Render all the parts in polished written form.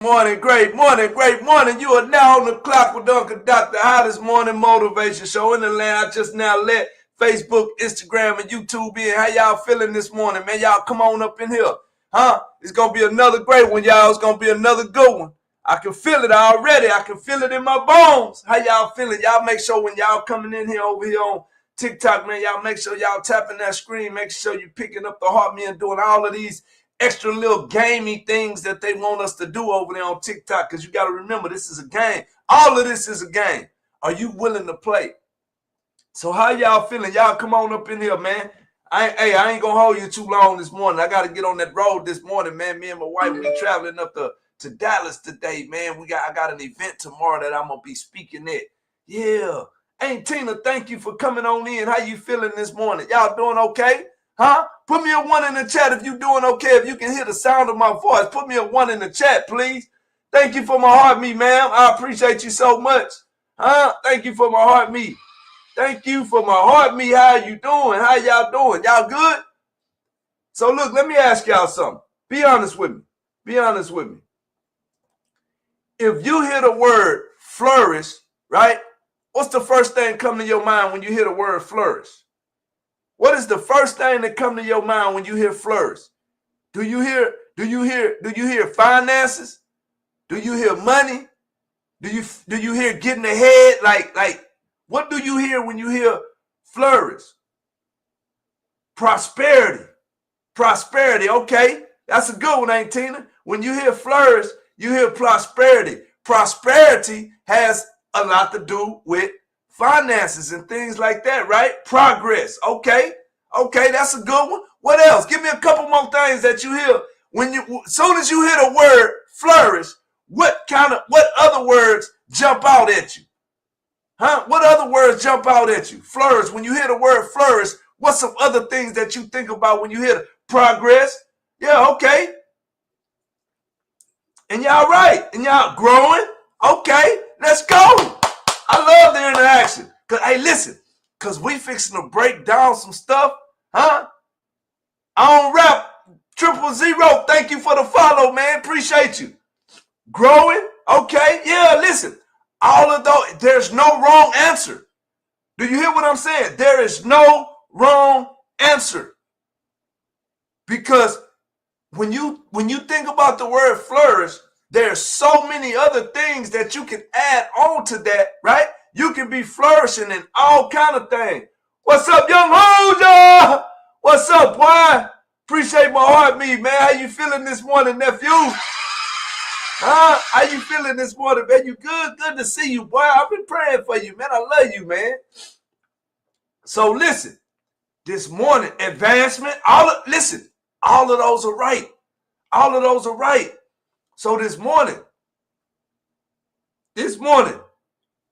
Morning, great morning, great morning. You are now on the clock with Unk'L Doc, the hottest morning motivation show in the land. I just now let Facebook, Instagram, and YouTube in. How y'all feeling this morning, man? Y'all come on up in here. Huh? It's going to be another great one, y'all. It's going to be another good one. I can feel it already. I can feel it in my bones. How y'all feeling? Y'all make sure when y'all coming in here over here on TikTok, man, y'all make sure y'all tapping that screen. Make sure you picking up the heart, me, and doing all of these extra little gamey things that they want us to do over there on TikTok, because you got to remember, this is a game. All of this is a game. Are you willing to play? So how y'all feeling? Y'all come on up in here, man. I ain't going to hold you too long this morning. I got to get on that road this morning, man. Me and my wife, we traveling up to Dallas today, man. I got an event tomorrow that I'm going to be speaking at. Yeah. Hey, Tina, thank you for coming on in. How you feeling this morning? Y'all doing okay? Huh? Put me a 1 in the chat if you're doing okay. If you can hear the sound of my voice, put me a 1 in the chat, please. Thank you for my heart, me, ma'am. I appreciate you so much. Huh? Thank you for my heart, me. Thank you for my heart, me. How you doing? How y'all doing? Y'all good? So look, let me ask y'all something. Be honest with me. Be honest with me. If you hear the word flourish, right? What's the first thing come to your mind when you hear the word flourish? What is the first thing that come to your mind when you hear flourish? Do you hear finances? Do you hear money? Do you hear getting ahead? Like what do you hear when you hear flourish? Prosperity. Prosperity, okay. That's a good one, ain't Tina? When you hear flourish, you hear prosperity. Prosperity has a lot to do with finances and things like that, right? Progress. Okay, that's a good one. What else? Give me a couple more things that you hear when as soon as you hear the word flourish. What other words jump out at you? Huh? What other words jump out at you? Flourish. When you hear the word flourish, what's some other things that you think about when you hear the progress? Yeah, okay. And y'all right. And y'all growing. Okay, let's go. I love the interaction. Hey, listen, because we fixing to break down some stuff, huh? On rap 000. Thank you for the follow, man. Appreciate you. Growing, okay? Yeah, listen. All of those, there's no wrong answer. Do you hear what I'm saying? There is no wrong answer. Because when you think about the word flourish, there's so many other things that you can add on to that, right? You can be flourishing in all kind of things. What's up, young Hoja? What's up, boy? Appreciate my heart, me, man. How you feeling this morning, nephew? Huh? How you feeling this morning, man? You good? Good to see you, boy. I've been praying for you, man. I love you, man. So listen, this morning, advancement, all of those are right. All of those are right. So this morning,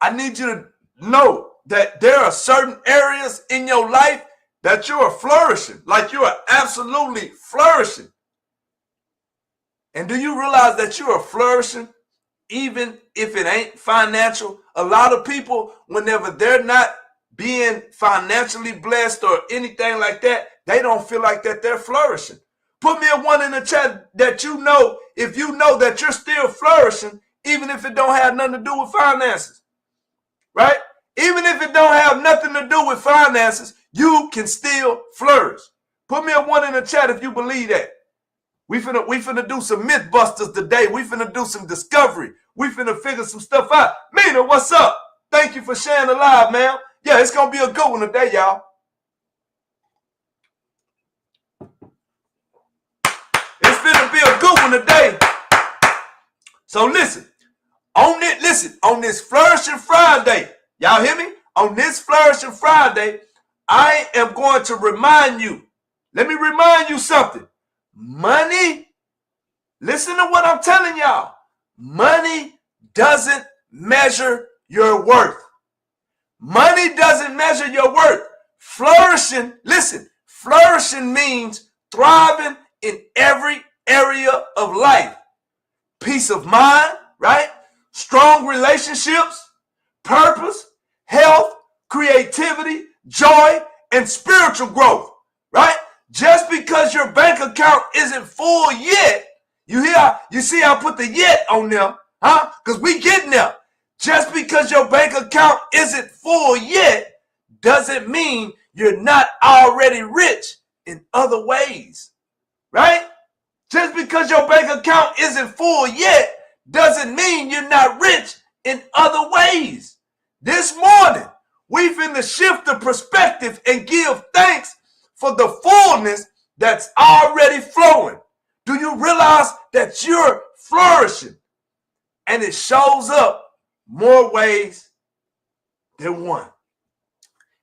I need you to know that there are certain areas in your life that you are flourishing, like you are absolutely flourishing. And do you realize that you are flourishing even if it ain't financial? A lot of people, whenever they're not being financially blessed or anything like that, they don't feel like that they're flourishing. Put me a 1 in the chat that you know, if you know that you're still flourishing, even if it don't have nothing to do with finances, right? Even if it don't have nothing to do with finances, you can still flourish. Put me a 1 in the chat if you believe that. We finna do some myth busters today. We finna do some discovery. We finna figure some stuff out. Mina, what's up? Thank you for sharing the live, man. Yeah, it's gonna be a good one today, y'all. It's finna be a good one today. So listen, on this Flourishing Friday, y'all hear me? On this Flourishing Friday, I am going to remind you. Let me remind you something. Money, listen to what I'm telling y'all. Money doesn't measure your worth. Money doesn't measure your worth. Flourishing, listen, flourishing means thriving in every area of life. Peace of mind, right? Strong relationships, purpose, health, creativity, joy, and spiritual growth, right? Just because your bank account isn't full yet, You see I put the yet on them, huh? Because we getting there. Just because your bank account isn't full yet doesn't mean you're not already rich in other ways, right? Just because your bank account isn't full yet doesn't mean you're not rich in other ways. This morning, we finna shift the perspective and give thanks for the fullness that's already flowing. Do you realize that you're flourishing? And it shows up more ways than one.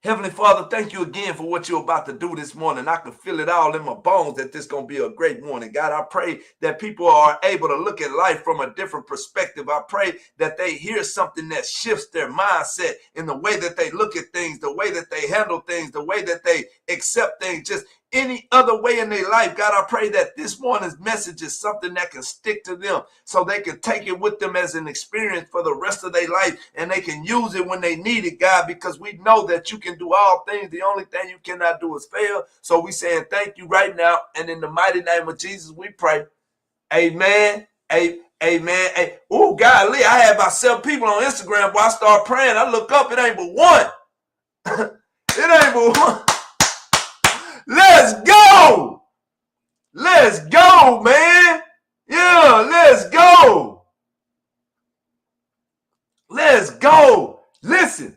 Heavenly Father, thank you again for what you're about to do this morning. I can feel it all in my bones that this is going to be a great morning. God, I pray that people are able to look at life from a different perspective. I pray that they hear something that shifts their mindset in the way that they look at things, the way that they handle things, the way that they accept things, just any other way in their life. God, I pray that this morning's message is something that can stick to them so they can take it with them as an experience for the rest of their life, and they can use it when they need it, God, because we know that you can do all things. The only thing you cannot do is fail. So we saying thank you right now, and in the mighty name of Jesus we pray. Amen. Amen. Oh, golly, I had about 7 people on Instagram. Boy, I start praying. I look up, it ain't but one. It ain't but one. Let's go. Let's go, man. Yeah, let's go. Let's go. Listen,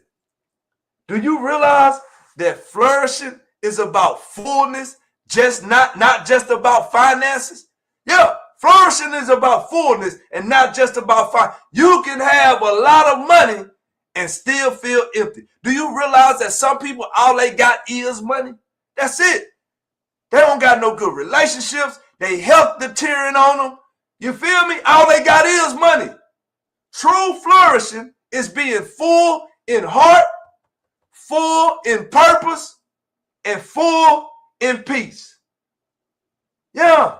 do you realize that flourishing is about fullness, just not just about finances? Yeah, flourishing is about fullness and not just about finance. You can have a lot of money and still feel empty. Do you realize that some people, all they got is money? That's it. They don't got no good relationships. They health deteriorating on them. You feel me? All they got is money. True flourishing is being full in heart, full in purpose, and full in peace. Yeah.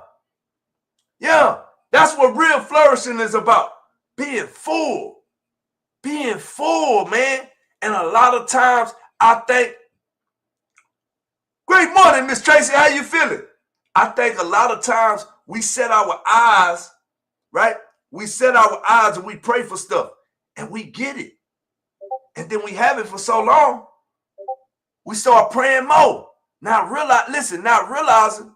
Yeah. That's what real flourishing is about. Being full. Being full, man. And a lot of times I think, great morning, Miss Tracy. How you feeling? I think a lot of times we set our eyes, right? We set our eyes and we pray for stuff and we get it. And then we have it for so long, we start praying more. Not realizing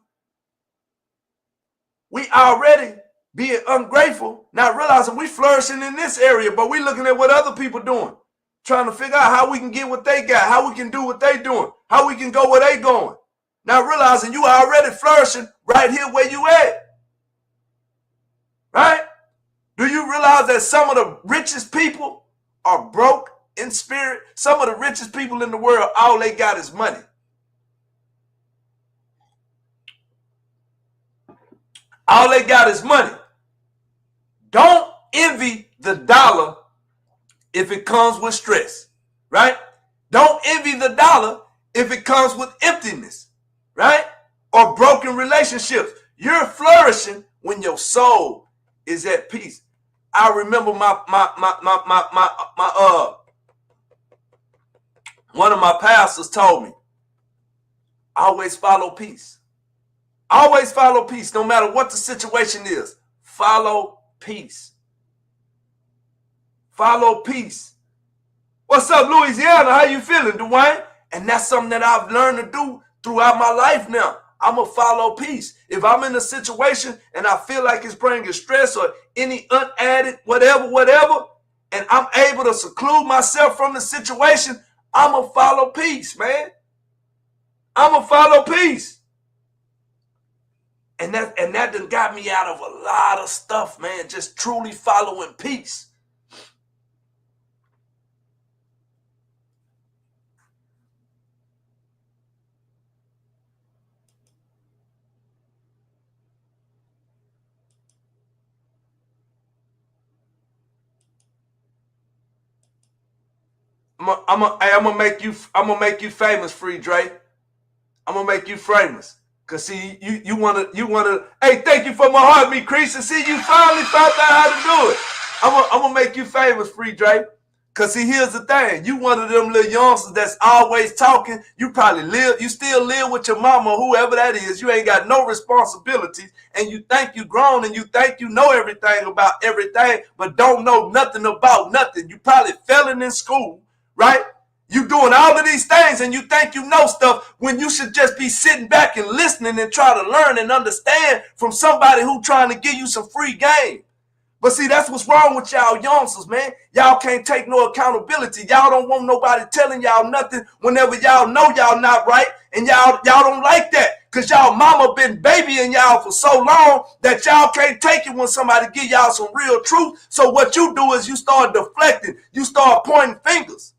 we already being ungrateful, not realizing we flourishing in this area, but we looking at what other people doing, trying to figure out how we can get what they got, how we can do what they doing, how we can go where they going. Not realizing you are already flourishing right here where you at. Right? Do you realize that some of the richest people are broke in spirit? Some of the richest people in the world, all they got is money. All they got is money. Don't envy the dollar if it comes with stress, right? Don't envy the dollar if it comes with emptiness, right? Or broken relationships. You're flourishing when your soul is at peace. I remember one of my pastors told me, always follow peace. Always follow peace, no matter what the situation is. Follow peace. Follow peace. What's up, Louisiana? How you feeling, Dwayne? And that's something that I've learned to do throughout my life now. I'm going to follow peace. If I'm in a situation and I feel like it's bringing stress or any unadded whatever, and I'm able to seclude myself from the situation, I'm going to follow peace, man. I'm going to follow peace. And that done got me out of a lot of stuff, man, just truly following peace. I'm gonna make you famous, Free Dre. I'm gonna make you famous. Cause see, you wanna. Hey, thank you for my heart, me Crease. And see, you finally found out how to do it. I'm gonna make you famous, Free Dre. Cause see, here's the thing. You one of them little youngsters that's always talking. You still live with your mama or whoever that is. You ain't got no responsibilities. And you think you grown and you think you know everything about everything, but don't know nothing about nothing. You probably failing in school, right? You doing all of these things and you think you know stuff when you should just be sitting back and listening and try to learn and understand from somebody who trying to give you some free game. But see, that's what's wrong with y'all youngsters, man. Y'all can't take no accountability. Y'all don't want nobody telling y'all nothing whenever y'all know y'all not right. And y'all don't like that because y'all mama been babying y'all for so long that y'all can't take it when somebody give y'all some real truth. So what you do is you start deflecting. You start pointing fingers.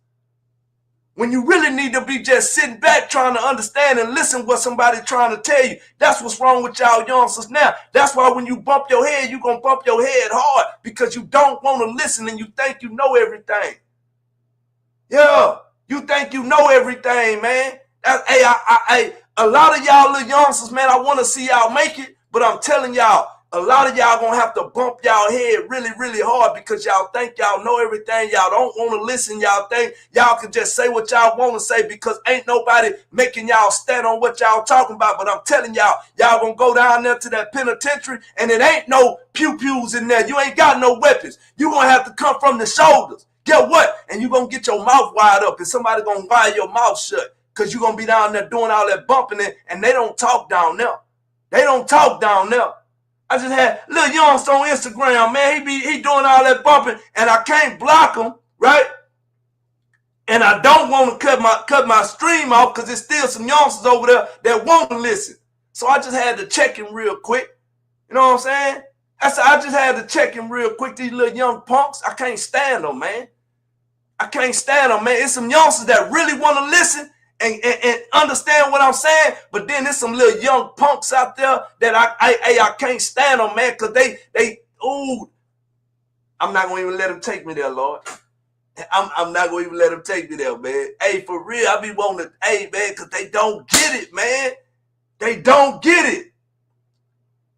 When you really need to be just sitting back trying to understand and listen what somebody trying to tell you. That's what's wrong with y'all youngsters now. That's why when you bump your head, you're going to bump your head hard because you don't want to listen and you think you know everything. Yeah, you think you know everything, man. A lot of y'all little youngsters, man, I want to see y'all make it, but I'm telling y'all, a lot of y'all gonna have to bump y'all head really, really hard because y'all think y'all know everything. Y'all don't want to listen. Y'all think y'all can just say what y'all want to say because ain't nobody making y'all stand on what y'all talking about. But I'm telling y'all, y'all gonna go down there to that penitentiary and it ain't no pew-pews in there. You ain't got no weapons. You gonna have to come from the shoulders. Get what? And you gonna get your mouth wide up and somebody gonna wire your mouth shut because you gonna be down there doing all that bumping and they don't talk down there. They don't talk down there. I just had little youngster on Instagram, man. He doing all that bumping, and I can't block him, right? And I don't want to cut my stream off because there's still some youngsters over there that won't listen. So I just had to check him real quick. You know what I'm saying? I just had to check him real quick. These little young punks, I can't stand them, man. I can't stand them, man. It's some youngsters that really want to listen and understand what I'm saying, but then there's some little young punks out there that I can't stand them, man, because I'm not going to even let them take me there, Lord. I'm not going to even let them take me there, man. Hey, for real, I be wanting to, man, because they don't get it, man. They don't get it.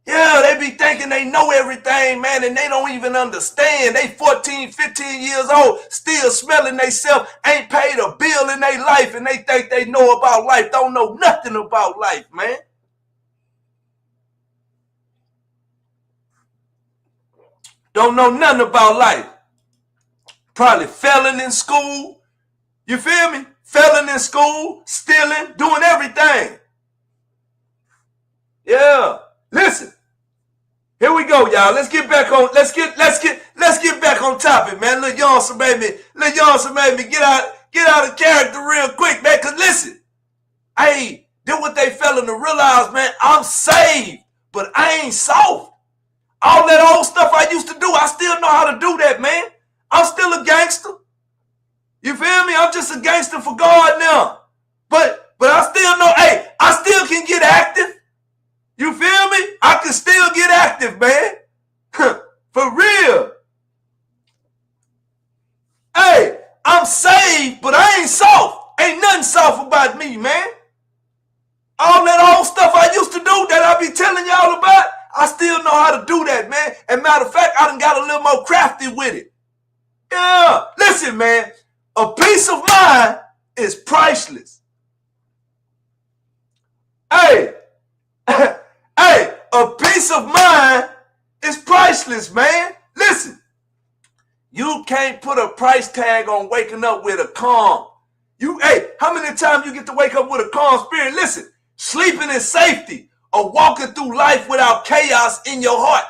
Yeah, they be thinking they know everything, man, and they don't even understand. They 14, 15 years old, still smelling themselves, ain't paid a bill in their life, and they think they know about life, don't know nothing about life, man. Don't know nothing about life. Probably failing in school. You feel me? Failing in school, stealing, doing everything. Yeah. Listen. Here we go, y'all. Let's get back on topic, man. Little youngster made me get out of character real quick, man. Cause listen, hey, then what they failing to realize, man, I'm saved, but I ain't soft. All that old stuff I used to do, I still know how to do that, man. I'm still a gangster. You feel me? I'm just a gangster for God now. But I still know, hey, I still can get active. You feel me? I can still get active, man. For real. Hey, I'm saved, but I ain't soft. Ain't nothing soft about me, man. All that old stuff I used to do that I be telling y'all about, I still know how to do that, man. And matter of fact, I done got a little more crafty with it. Yeah. Listen, man. A peace of mind is priceless. Hey. Hey, a peace of mind is priceless, man. Listen, you can't put a price tag on waking up with a calm. Hey, how many times you get to wake up with a calm spirit? Listen, sleeping in safety or walking through life without chaos in your heart.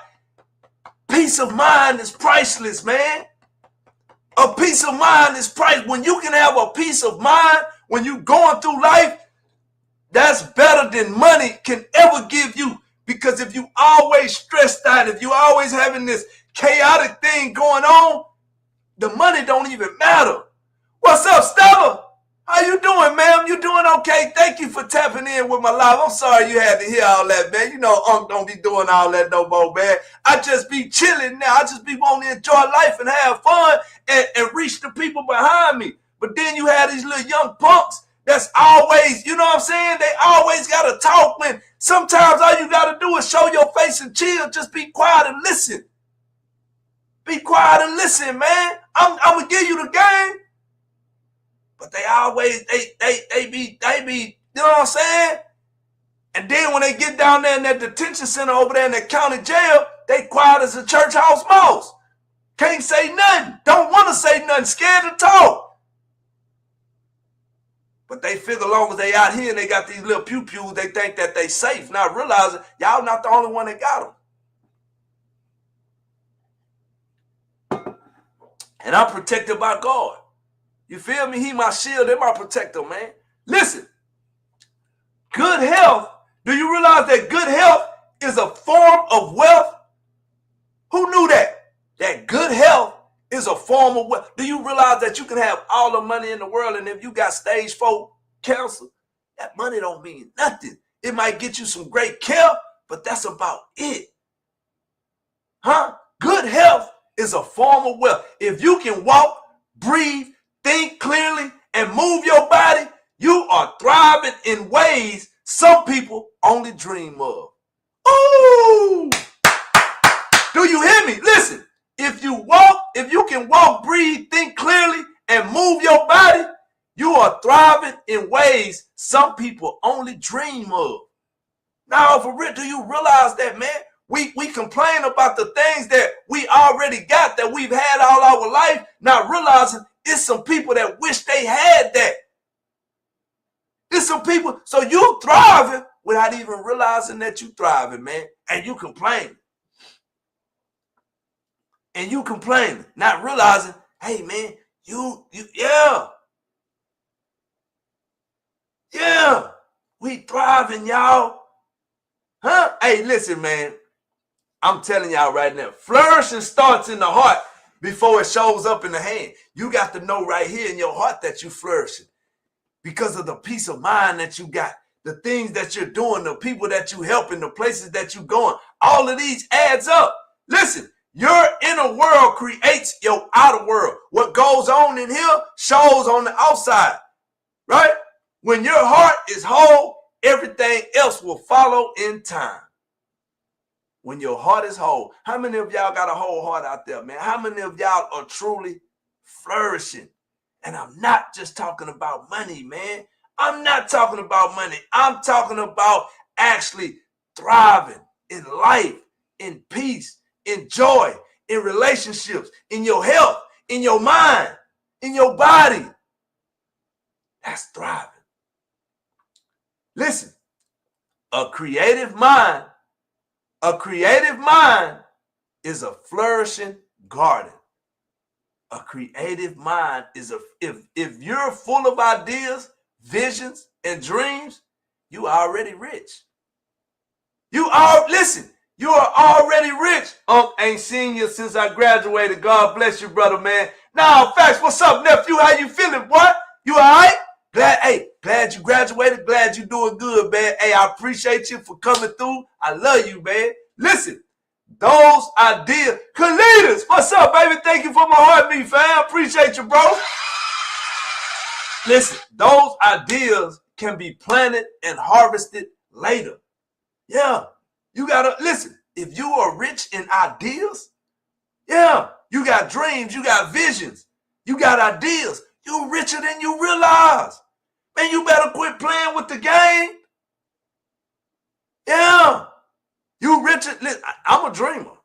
Peace of mind is priceless, man. A peace of mind is priceless. When you can have a peace of mind when you going through life, that's better than money can ever give you. Because if you always stressed out, if you always having this chaotic thing going on, the money don't even matter. What's up, Stella? How you doing, ma'am? You doing okay? Thank you for tapping in with my live. I'm sorry you had to hear all that, man. You know Unc don't be doing all that no more, man. I just be chilling now. I just be wanting to enjoy life and have fun and reach the people behind me. But then you have these little young punks that's always, you know what I'm saying? They always got to talk when sometimes all you got to do is show your face and chill. Just be quiet and listen. Be quiet and listen, man. I'm gonna give you the game. But they always, they be, you know what I'm saying? And then when they get down there in that detention center over there in that county jail, they quiet as a church house mouse. Can't say nothing. Don't want to say nothing. Scared to talk. But they figure as long as they out here and they got these little pew-pews, they think that they safe. Not realizing y'all not the only one that got them. And I'm protected by God. You feel me? He my shield and my protector, man. Listen, good health. Do you realize that good health is a form of wealth? Who knew that? That good health is a form of wealth. Do you realize that you can have all the money in the world, and if you got stage 4 cancer, that money don't mean nothing. It might get you some great care, but that's about it. Huh? Good health is a form of wealth. If you can walk, breathe, think clearly, and move your body, you are thriving in ways some people only dream of. Ooh! Do you hear me? Listen, if you can walk, breathe, think clearly, and move your body, you are thriving in ways some people only dream of. Now, for real, do you realize that, man? We complain about the things that we already got, that we've had all our life, not realizing it's some people that wish they had that. It's some people, so you thriving without even realizing that you thriving, man. And you complaining. And you complaining, not realizing, hey, man, yeah, we thriving, y'all. Huh? Hey, listen, man, I'm telling y'all right now, flourishing starts in the heart before it shows up in the hand. You got to know right here in your heart that you flourishing because of the peace of mind that you got, the things that you're doing, the people that you helping, the places that you going. All of these adds up. Listen. Your inner world creates your outer world. What goes on in here shows on the outside, right? When your heart is whole, everything else will follow in time. When your heart is whole, how many of y'all got a whole heart out there, man? How many of y'all are truly flourishing? And I'm not just talking about money, man. I'm not talking about money. I'm talking about actually thriving in life, in peace, in joy, in relationships, in your health, in your mind, in your body. That's thriving. Listen, a creative mind is a flourishing garden. A creative mind is if you're full of ideas, visions, and dreams, you are already rich. Listen. You are already rich. Ain't seen you since I graduated. God bless you, brother, man. Now, facts, what's up, nephew? How you feeling, boy? You all right? Glad you graduated. Glad you doing good, man. Hey, I appreciate you for coming through. I love you, man. Listen, those ideas. Kalitas, what's up, baby? Thank you for my heartbeat, fam. Appreciate you, bro. Listen, those ideas can be planted and harvested later. Yeah. You gotta listen. If you are rich in ideas, you got dreams, you got visions, you got ideas. You're richer than you realize. Man, you better quit playing with the game. Yeah, you richer. Listen, I'm a dreamer.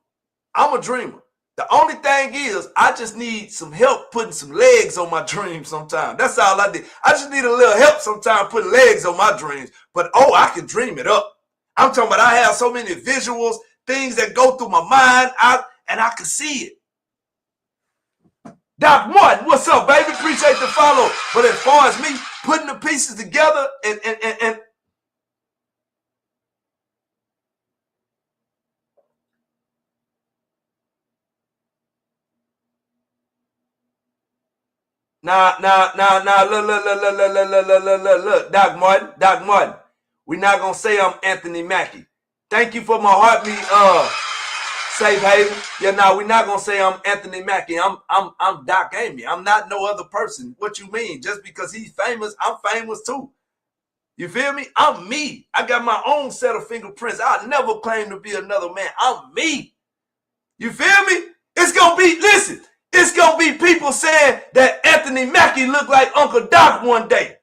The only thing is, I just need some help putting some legs on my dreams sometimes. That's all I need. I just need a little help sometimes putting legs on my dreams. But I can dream it up. I'm talking about I have so many visuals, things that go through my mind, and I can see it. Doc Martin, what's up, baby? Appreciate the follow. But as far as me putting the pieces together and Nah, look, Doc Martin. We're not gonna say I'm Anthony Mackie. Thank you for my heartbeat, safe haven. Yeah, we're not gonna say I'm Anthony Mackie. I'm Doc Amy. I'm not no other person. What you mean? Just because he's famous, I'm famous too. You feel me? I'm me. I got my own set of fingerprints. I never claim to be another man. I'm me. You feel me? It's gonna be, listen, It's going to be people saying that Anthony Mackie looked like Unk'L Doc one day.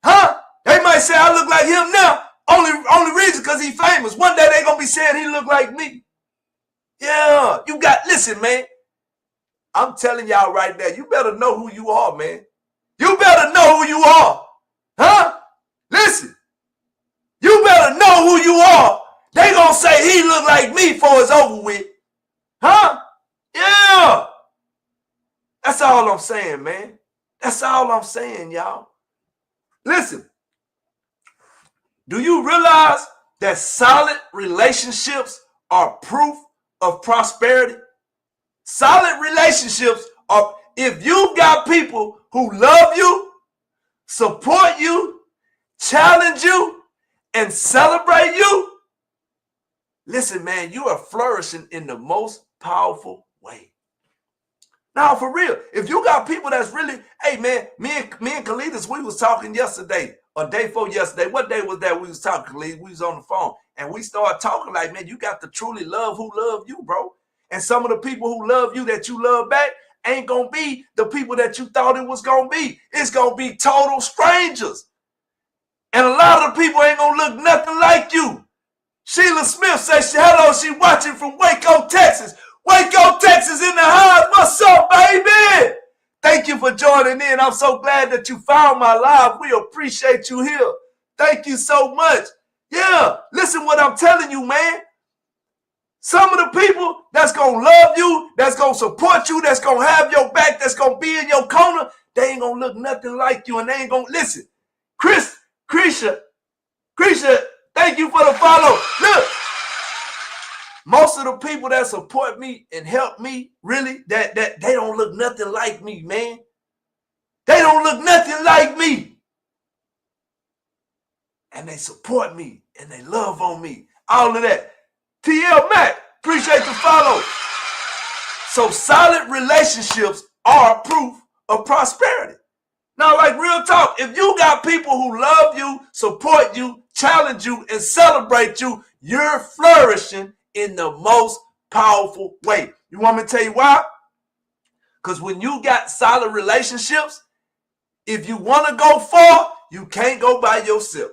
Huh? They might say I look like him now. Only reason because he's famous. One day they going to be saying he look like me. Yeah, listen, man. I'm telling y'all right now, you better know who you are, man. You better know who you are. Huh? Listen. You better know who you are. They gonna say he look like me before it's over with. Huh? Yeah. That's all I'm saying, man. That's all I'm saying, y'all. Listen. Do you realize that solid relationships are proof of prosperity? Solid relationships are, if you got people who love you, support you, challenge you, and celebrate you, listen, man, you are flourishing in the most powerful way. Now, for real, if you got people that's really, hey, man, me and Kalidas, we was talking yesterday, or day before yesterday. What day was that we was talking, Kalidas? We was on the phone, and we started talking like, man, you got to truly love who love you, bro. And some of the people who love you that you love back ain't going to be the people that you thought it was going to be. It's going to be total strangers. And a lot of the people ain't going to look nothing like you. Sheila Smith says, hello, she watching from Waco, Texas. Waco, Texas in the house. What's up, baby? Thank you for joining in. I'm so glad that you found my live. We appreciate you here. Thank you so much. Yeah, listen what I'm telling you, man. Some of the people that's going to love you, that's going to support you, that's going to have your back, that's going to be in your corner, they ain't going to look nothing like you, and they ain't going to listen. Krisha, thank you for the follow. Look, most of the people that support me and help me, really, that they don't look nothing like me, man. They don't look nothing like me. And they support me, and they love on me. All of that. TL Mac, appreciate the follow. So solid relationships are proof of prosperity. Now, like real talk, if you got people who love you, support you, challenge you, and celebrate you, you're flourishing in the most powerful way. You want me to tell you why? Because when you got solid relationships, if you want to go far, you can't go by yourself.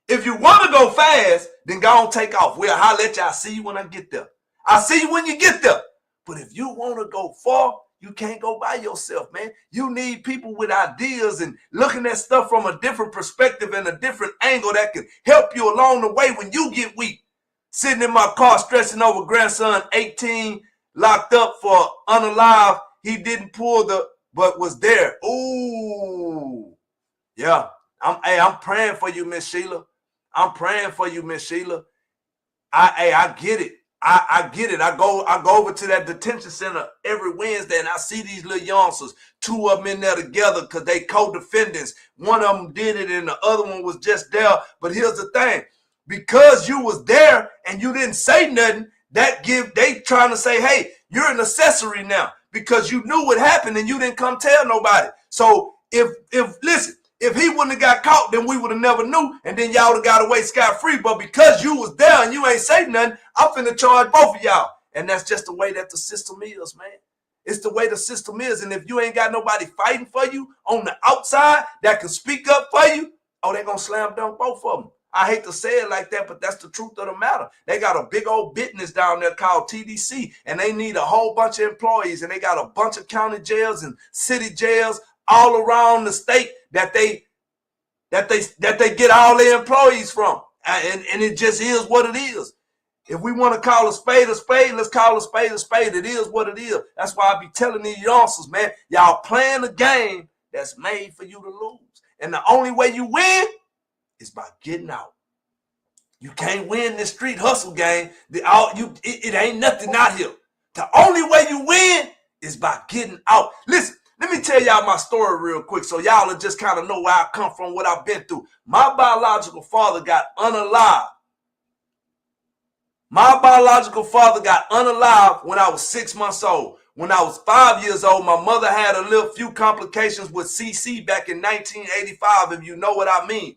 If you want to go fast, then go on take off. Well, I'll let y'all see you when I get there. I'll see you when you get there. But if you want to go far, you can't go by yourself, man. You need people with ideas and looking at stuff from a different perspective and a different angle that can help you along the way when you get weak. Sitting in my car stressing over grandson 18 locked up for unalive. He didn't pull but was there. Ooh. Yeah. I'm praying for you, Miss Sheila. I'm praying for you, Miss Sheila. I get it. I get it. I go over to that detention center every Wednesday and I see these little youngsters, two of them in there together because they co-defendants. One of them did it and the other one was just there. But here's the thing. Because you was there and you didn't say nothing, they trying to say, hey, you're an accessory now because you knew what happened and you didn't come tell nobody. So listen, if he wouldn't have got caught, then we would have never knew, and then y'all would have got away scot-free. But because you was there and you ain't say nothing, I'm finna charge both of y'all. And that's just the way that the system is, man. It's the way the system is. And if you ain't got nobody fighting for you on the outside that can speak up for you, oh, they gonna slam dunk both of them. I hate to say it like that, but that's the truth of the matter. They got a big old business down there called TDC, and they need a whole bunch of employees, and they got a bunch of county jails and city jails all around the state that they get all their employees from. And it just is what it is. If we want to call a spade, let's call a spade a spade. It is what it is. That's why I be telling these youngsters, man, y'all playing a game that's made for you to lose. And the only way you win is by getting out. You can't win this street hustle game. It ain't nothing out here. The only way you win is by getting out. Listen, let me tell y'all my story real quick so y'all will just kind of know where I come from, what I've been through. My biological father got unalive. My biological father got unalive when I was 6 months old. When I was 5 years old, my mother had a few complications with CC back in 1985, if you know what I mean.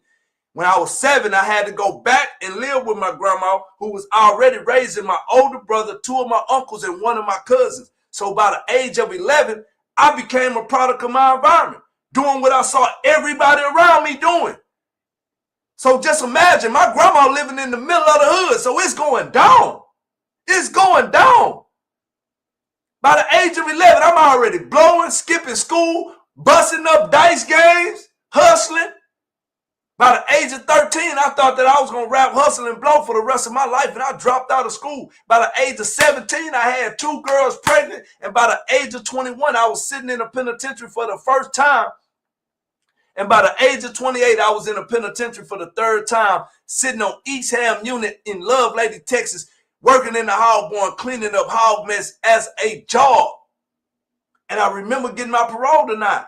When I was 7, I had to go back and live with my grandma, who was already raising my older brother, 2 of my uncles, and 1 of my cousins. So by the age of 11, I became a product of my environment, doing what I saw everybody around me doing. So just imagine my grandma living in the middle of the hood. So it's going down. It's going down. By the age of 11, I'm already blowing, skipping school, busting up dice games, hustling. By the age of 13, I thought that I was going to rap, hustle, and blow for the rest of my life, and I dropped out of school. By the age of 17, I had 2 girls pregnant, and by the age of 21, I was sitting in a penitentiary for the first time. And by the age of 28, I was in a penitentiary for the 3rd time, sitting on East Ham Unit in Lovelady, Texas, working in the hog barn, cleaning up hog mess as a job. And I remember getting my parole denied.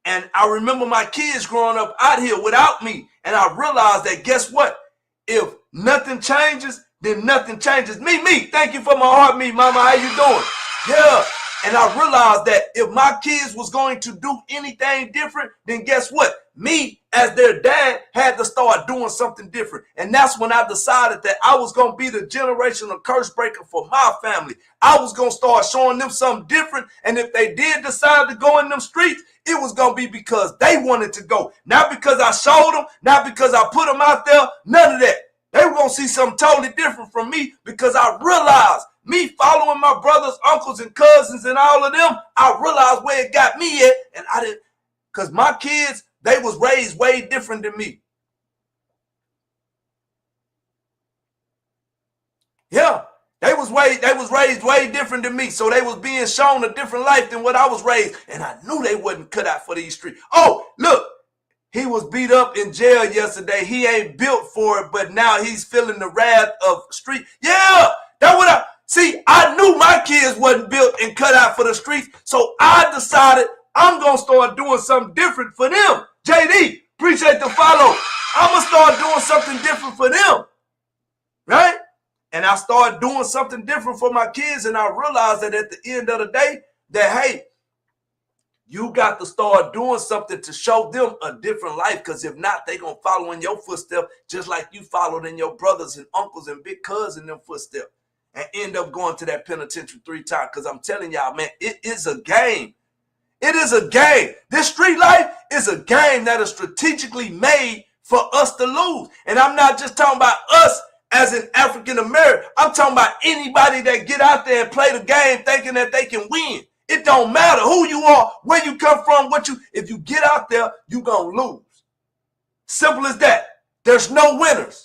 And I remember my kids growing up out here without me. And I realized that, guess what? If nothing changes, then nothing changes. Me. Thank you for my heart, me, mama. How you doing? Yeah. And I realized that if my kids was going to do anything different, then guess what? Me, as their dad, had to start doing something different. And that's when I decided that I was going to be the generational curse breaker for my family. I was going to start showing them something different. And if they did decide to go in them streets, it was going to be because they wanted to go. Not because I showed them, not because I put them out there, none of that. They were going to see something totally different from me because I realized me following my brothers, uncles, and cousins and all of them, I realized where it got me at. And I didn't, because my kids, they was raised way different than me. Yeah, they was raised way different than me. So they was being shown a different life than what I was raised. And I knew they wasn't cut out for these streets. Oh, look, he was beat up in jail yesterday. He ain't built for it, but now he's feeling the wrath of street. Yeah, that's what I knew my kids wasn't built and cut out for the streets. So I decided I'm going to start doing something different for them. JD, appreciate the follow. I'm going to start doing something different for them. Right? And I started doing something different for my kids. And I realized that at the end of the day, that, hey, you got to start doing something to show them a different life. Because if not, they're going to follow in your footsteps just like you followed in your brothers and uncles and big cousins in them footsteps. And end up going to that penitentiary 3 times. Because I'm telling y'all, man, it is a game. It is a game. This street life is a game that is strategically made for us to lose. And I'm not just talking about us as an African American. I'm talking about anybody that get out there and play the game thinking that they can win. It don't matter who you are, where you come from, if you get out there, you're going to lose. Simple as that. There's no winners.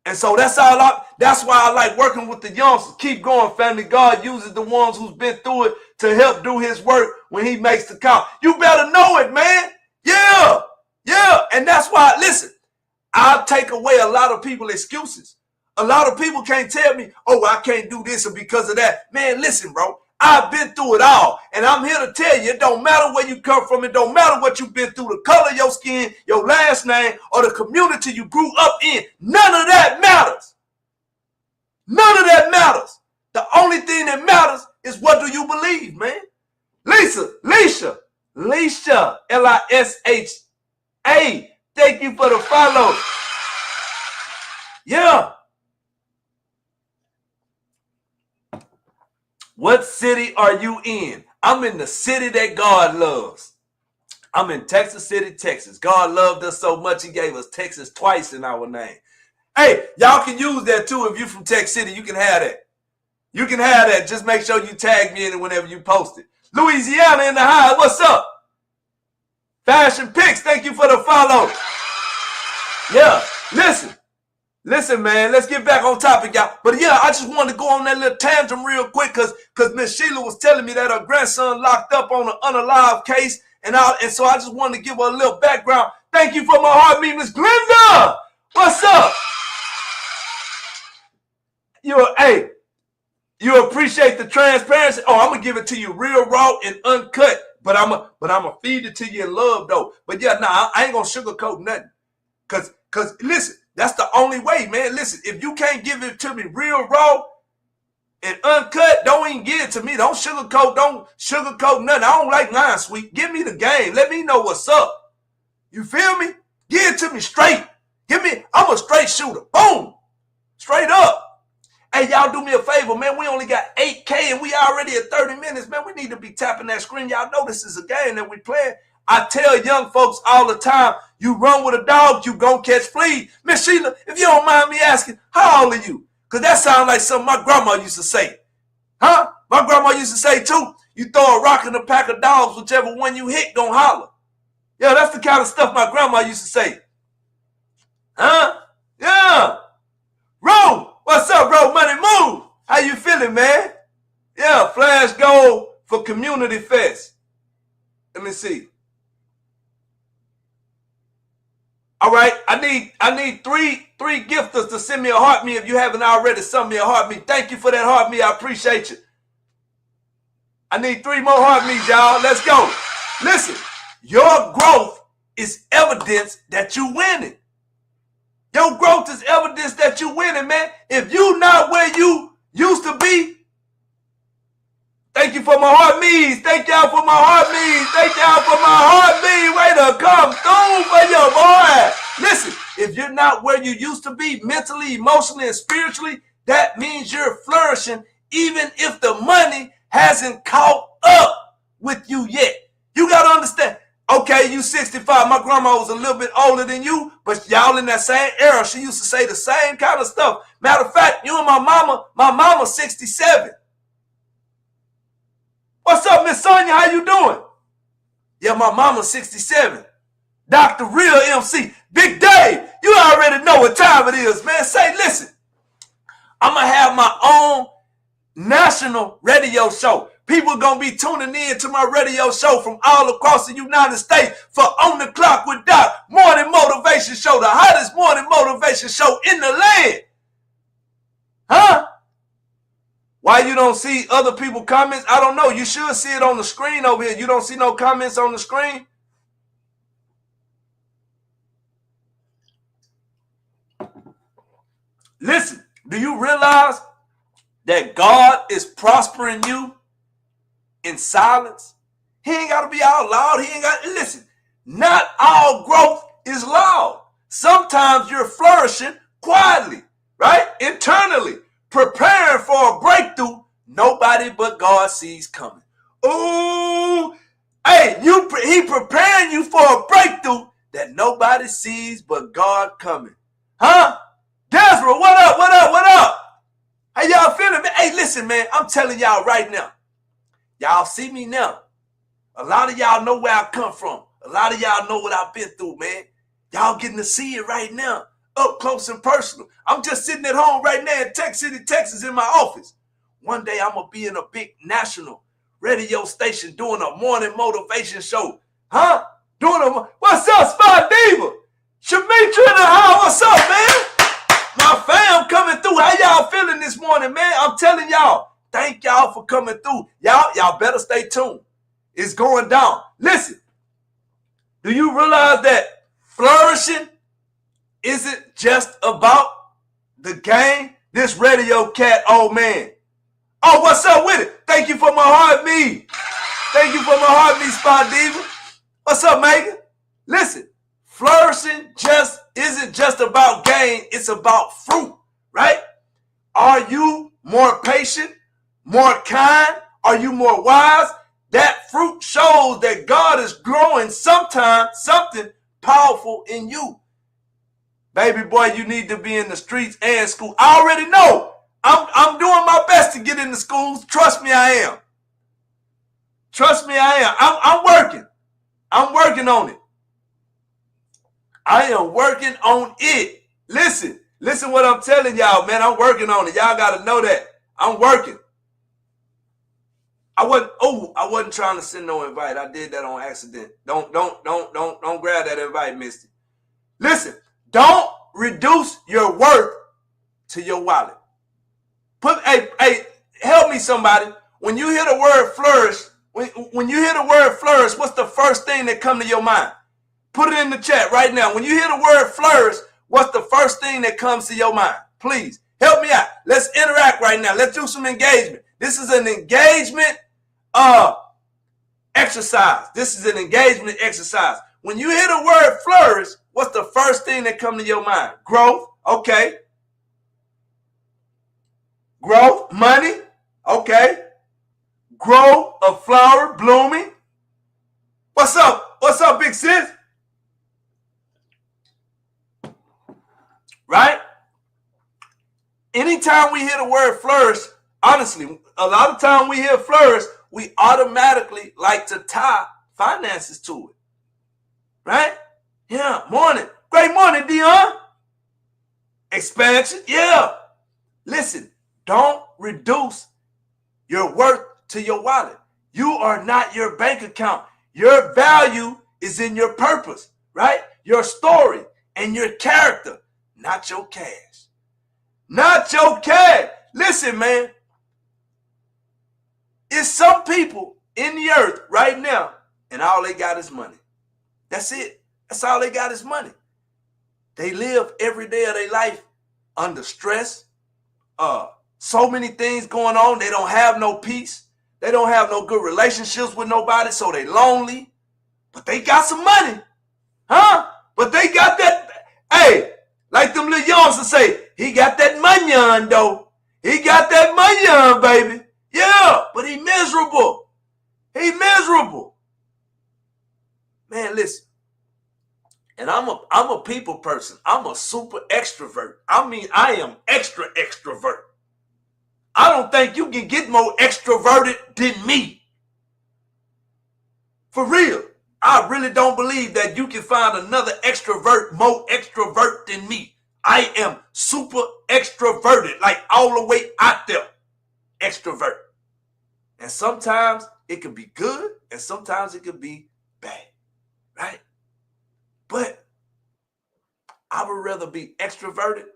And so that's why I like working with the youngsters. Keep going, family. God uses the ones who's been through it to help do his work when he makes the call. You better know it, man. Yeah. And that's why, listen, I'll take away a lot of people's excuses. A lot of people can't tell me, oh, I can't do this and because of that. Man, listen, bro. I've been through it all. And I'm here to tell you, it don't matter where you come from. It don't matter what you've been through, the color of your skin, your last name, or the community you grew up in. None of that matters. None of that matters. The only thing that matters is what do you believe, man? Leisha, Lisha. Thank you for the follow. Yeah. What city are you in? I'm in the city that God loves. I'm in Texas City, Texas. God loved us so much, he gave us Texas twice in our name. Hey, y'all can use that too. If you're from Texas City, you can have that. You can have that. Just make sure you tag me in it whenever you post it. Louisiana in the high. What's up? Fashion Pics, thank you for the follow. Yeah, listen, man, let's get back on topic, y'all. But yeah, I just wanted to go on that little tangent real quick because Miss Sheila was telling me that her grandson locked up on an unalive case, and so I just wanted to give her a little background. Thank you for my heart, me, Miss Glenda. What's up? You appreciate the transparency. Oh, I'm gonna give it to you real raw and uncut, but I'm gonna feed it to you in love though. But yeah, nah, I ain't gonna sugarcoat nothing. Cause listen, that's the only way, man. Listen, if you can't give it to me real raw and uncut, don't even give it to me. Don't sugarcoat nothing. I don't like lying, sweet. Give me the game. Let me know what's up. You feel me? Give it to me straight. I'm a straight shooter. Boom. Straight up. Hey, y'all do me a favor, man. We only got 8K and we already at 30 minutes, man. We need to be tapping that screen. Y'all know this is a game that we playing. I tell young folks all the time, you run with a dog, you gon' catch fleas. Miss Sheila, if you don't mind me asking, how old are you? Because that sounds like something my grandma used to say. Huh? My grandma used to say, too, you throw a rock in a pack of dogs, whichever one you hit gon' holler. Yeah, that's the kind of stuff my grandma used to say. Huh? Yeah. Ro, what's up, bro? Money move. How you feeling, man? Yeah, flash goal for Community Fest. Let me see. All right, I need three gifters to send me a heart me if you haven't already sent me a heart me. Thank you for that heart me. I appreciate you. I need 3 more heart me's, y'all. Let's go. Listen, your growth is evidence that you winning. Your growth is evidence that you winning, man. If you not where you used to be, thank you for my heart me's. Thank y'all for my heart me's. Thank y'all for my heart me's. Way to come through for your boy. Listen, if you're not where you used to be mentally, emotionally, and spiritually, that means you're flourishing even if the money hasn't caught up with you yet. You got to understand. Okay, you 65. My grandma was a little bit older than you, but y'all in that same era. She used to say the same kind of stuff. Matter of fact, you and my mama 67. What's up, Miss Sonia? How you doing? Yeah, my mama's 67. Dr. Real MC. Big Dave, you already know what time it is, man. Say, listen, I'm going to have my own national radio show. People going to be tuning in to my radio show from all across the United States for On the Clock with Doc, morning motivation show, the hottest morning motivation show in the land. Huh? Why you don't see other people comments? I don't know. You should see it on the screen over here. You don't see no comments on the screen? Listen, do you realize that God is prospering you in silence? He ain't got to be all loud. He ain't got to listen. Not all growth is loud. Sometimes you're flourishing quietly, right? Internally, preparing for a breakthrough nobody but God sees coming. Ooh, hey, he preparing you for a breakthrough that nobody sees but God coming. Huh? Desiree, what up, what up, what up? How y'all feeling, man? Hey, listen, man, I'm telling y'all right now. Y'all see me now. A lot of y'all know where I come from. A lot of y'all know what I've been through, man. Y'all getting to see it right now, up close and personal. I'm just sitting at home right now in Tech City, Texas in my office. One day I'm going to be in a big national radio station doing a morning motivation show. Huh? What's up, Spot Diva? Shamitra in the house, what's up, man? My fam coming through. How y'all feeling this morning, man? I'm telling y'all, thank y'all for coming through. Y'all better stay tuned. It's going down. Listen, do you realize that flourishing isn't just about the game? This radio cat, oh man. Oh, what's up with it? Thank you for my heart me. Thank you for my heart me, Spot Diva. What's up, Megan? Listen, flourishing isn't just about gain, it's about fruit, right? Are you more patient, more kind? Are you more wise? That fruit shows that God is growing something powerful in you. Baby boy, you need to be in the streets and school. I already know. I'm doing my best to get into schools. Trust me, I am. Trust me, I am. I'm working. I'm working on it. I am working on it. Listen what I'm telling y'all, man. I'm working on it. Y'all got to know that. I'm working. I wasn't trying to send no invite. I did that on accident. Don't grab that invite, Misty. Listen, don't reduce your worth to your wallet. Hey, help me somebody. When you hear the word flourish, when you hear the word flourish, what's the first thing that come to your mind? Put it in the chat right now. When you hear the word flourish, what's the first thing that comes to your mind? Please help me out. Let's interact right now. Let's do some engagement. This is an engagement exercise. This is an engagement exercise. When you hear the word flourish, what's the first thing that comes to your mind? Growth. Okay. Growth, money, okay. Grow, a flower, blooming. What's up? What's up, big sis? Right? Anytime we hear the word flourish, honestly, a lot of time we hear flourish, we automatically like to tie finances to it. Right? Yeah, morning. Great morning, Dion. Expansion, yeah. Listen, don't reduce your worth to your wallet. You are not your bank account. Your value is in your purpose, right? Your story and your character, not your cash. Not your cash. Listen, man. It's some people in the earth right now, and all they got is money. That's it. That's all they got is money. They live every day of their life under stress. So many things going on. They don't have no peace. They don't have no good relationships with nobody, so they lonely. But they got some money. Huh? But they got that. Hey, like them little youngs to say, he got that money on, though. He got that money on, baby. Yeah, but he miserable. He miserable. Man, listen. And I'm a people person. I'm a super extrovert. I mean, I am extra extrovert. I don't think you can get more extroverted than me. For real. I really don't believe that you can find another extrovert more extrovert than me. I am super extroverted, like all the way out there. Extrovert. And sometimes it can be good and sometimes it can be bad. Right? But I would rather be extroverted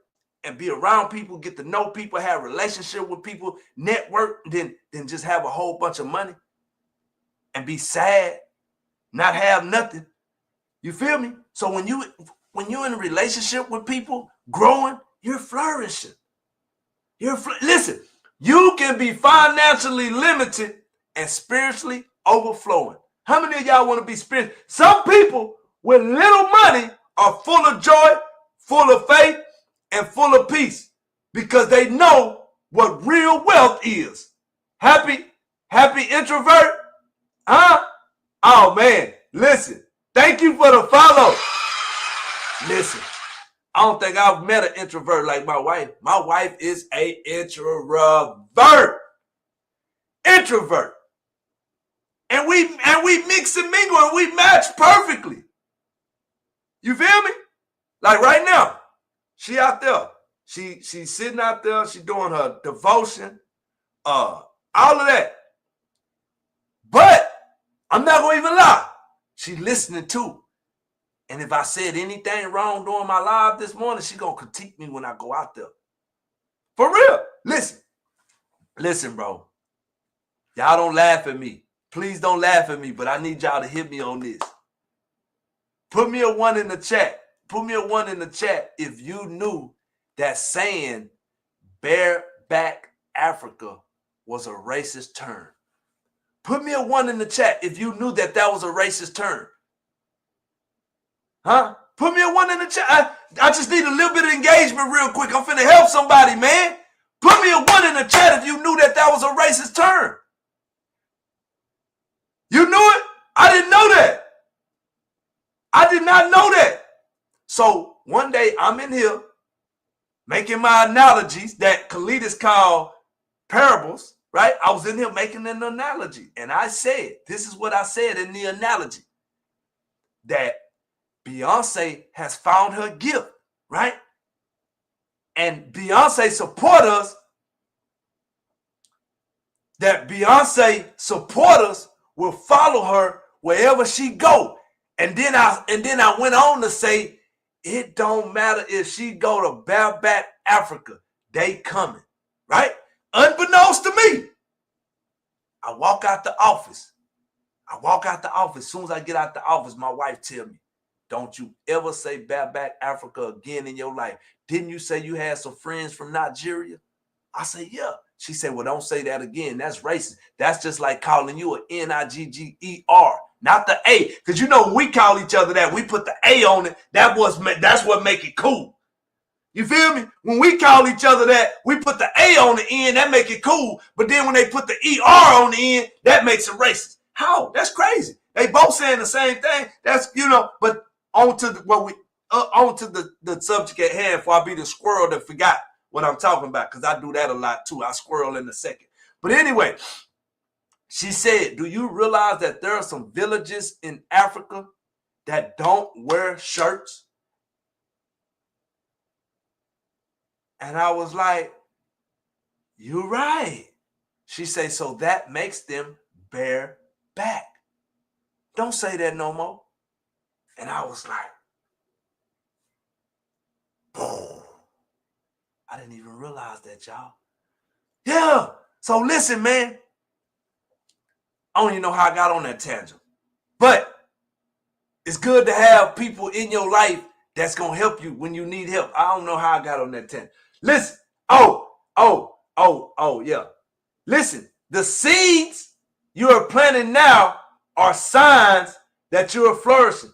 and be around people, get to know people, have a relationship with people, network, than just have a whole bunch of money and be sad, not have nothing. You feel me? So when you're in a relationship with people, growing, you're flourishing. Listen, you can be financially limited and spiritually overflowing. How many of y'all want to be spiritual? Some people with little money are full of joy, full of faith, and full of peace because they know what real wealth is. Happy introvert? Huh? Oh, man. Listen. Thank you for the follow. Listen. I don't think I've met an introvert like my wife. My wife is an introvert. Introvert. And we mix and mingle and we match perfectly. You feel me? Like right now, she out there. She's sitting out there. She doing her devotion. All of that. But I'm not going to even lie. She listening too. And if I said anything wrong during my live this morning, she going to critique me when I go out there. For real. Listen, bro. Y'all don't laugh at me. Please don't laugh at me, but I need y'all to hit me on this. Put me a 1 in the chat. Put me a 1 in the chat if you knew that saying bareback Africa was a racist term. Put me a 1 in the chat if you knew that was a racist term. Huh? Put me a 1 in the chat. I just need a little bit of engagement real quick. I'm finna help somebody, man. Put me a 1 in the chat if you knew that was a racist term. You knew it? I didn't know that. I did not know that. So one day I'm in here making my analogies that Khalidus called parables, right? I was in here making an analogy. And I said, this is what I said in the analogy, that Beyonce has found her gift, right? And Beyonce supporters, will follow her wherever she go. And then I went on to say, it don't matter if she go to bareback Africa, they coming, right? Unbeknownst to me, I walk out the office. As soon as I get out the office, my wife tell me, don't you ever say bareback Africa again in your life. Didn't you say you had some friends from Nigeria? I say, yeah. She said, well, don't say that again. That's racist. That's just like calling you an Nigger, not the A. Because you know when we call each other that, we put the A on it. That's what make it cool. You feel me? When we call each other that, we put the A on the end, that make it cool. But then when they put the ER on the end, that makes it racist. How? That's crazy. They both saying the same thing. That's, but on to the subject at hand before I be the squirrel that forgot what I'm talking about, because I do that a lot too. I squirrel in a second. But anyway, she said, do you realize that there are some villages in Africa that don't wear shirts? And I was like, you're right. She said, so that makes them bare back. Don't say that no more. And I was like, boom. I didn't even realize that, y'all. Yeah. So listen, man. I don't even know how I got on that tangent. But it's good to have people in your life that's going to help you when you need help. I don't know how I got on that tangent. Listen. Yeah. Listen, the seeds you are planting now are signs that you are flourishing,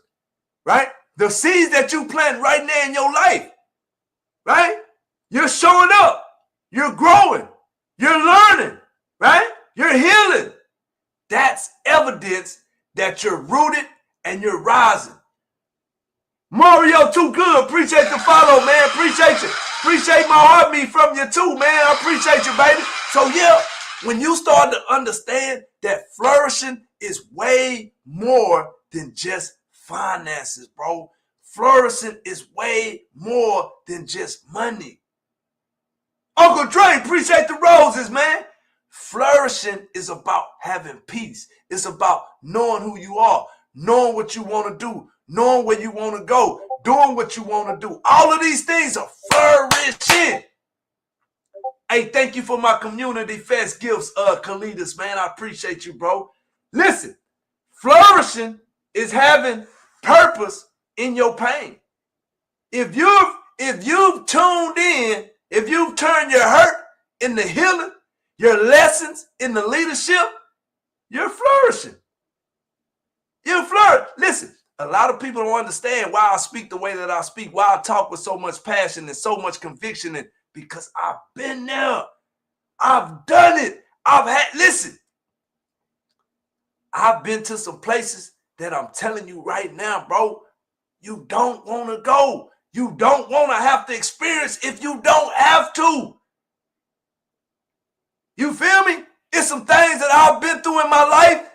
right? The seeds that you plant right now in your life, right? You're showing up. You're growing. You're learning, right? You're healing. That's evidence that you're rooted and you're rising. Mario, too good. Appreciate the follow, man. Appreciate you. Appreciate my heartbeat from you too, man. I appreciate you, baby. So yeah, when you start to understand that flourishing is way more than just finances, bro. Flourishing is way more than just money. Uncle Dre, appreciate the roses, man. Flourishing is about having peace. It's about knowing who you are, knowing what you want to do, knowing where you want to go, doing what you want to do. All of these things are flourishing. Hey, thank you for my community fest gifts, Kalidas, man. I appreciate you, bro. Listen, flourishing is having purpose in your pain. If you've tuned in, if you've turned your hurt into healing, your lessons in the leadership, you're flourishing. You're flourishing. Listen, a lot of people don't understand why I speak the way that I speak, why I talk with so much passion and so much conviction, and because I've been there. I've done it. Listen, I've been to some places that I'm telling you right now, bro, you don't want to go. You don't want to have to experience if you don't have to. You feel me? It's some things that I've been through in my life.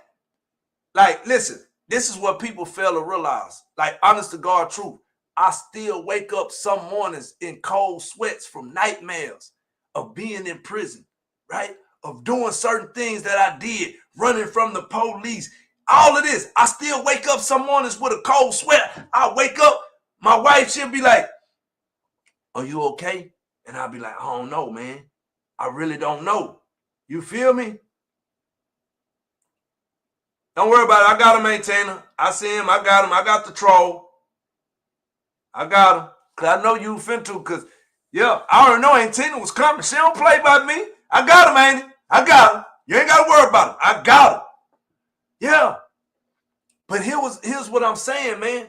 Like, listen, this is what people fail to realize. Like, honest to God truth, I still wake up some mornings in cold sweats from nightmares of being in prison, right? Of doing certain things that I did, running from the police. All of this, I still wake up some mornings with a cold sweat. I wake up, my wife, she'll be like, are you okay? And I'll be like, I don't know, man. I really don't know. You feel me? Don't worry about it. I got a maintainer. I see him. I got him. I got the troll. I got him. Because I know you finna, because, yeah, I already know Antina was coming. She don't play by me. I got him, ain't it? I got him. You ain't got to worry about him. I got him. Yeah. But here's what I'm saying, man.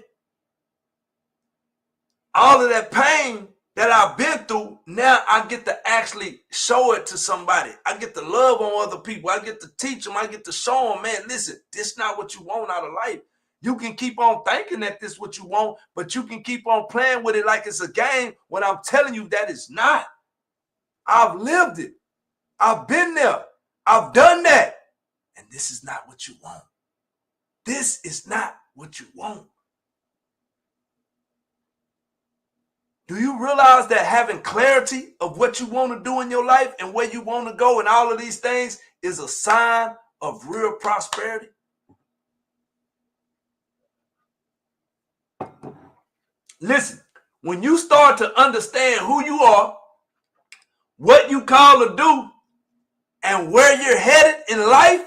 All of that pain that I've been through, now I get to actually show it to somebody. I get to love on other people. I get to teach them. I get to show them, man, listen, this is not what you want out of life. You can keep on thinking that this is what you want, but you can keep on playing with it like it's a game when I'm telling you that it's not. I've lived it. I've been there. I've done that. And this is not what you want. This is not what you want. Do you realize that having clarity of what you want to do in your life and where you want to go and all of these things is a sign of real prosperity? Listen, when you start to understand who you are, what you call to do, and where you're headed in life,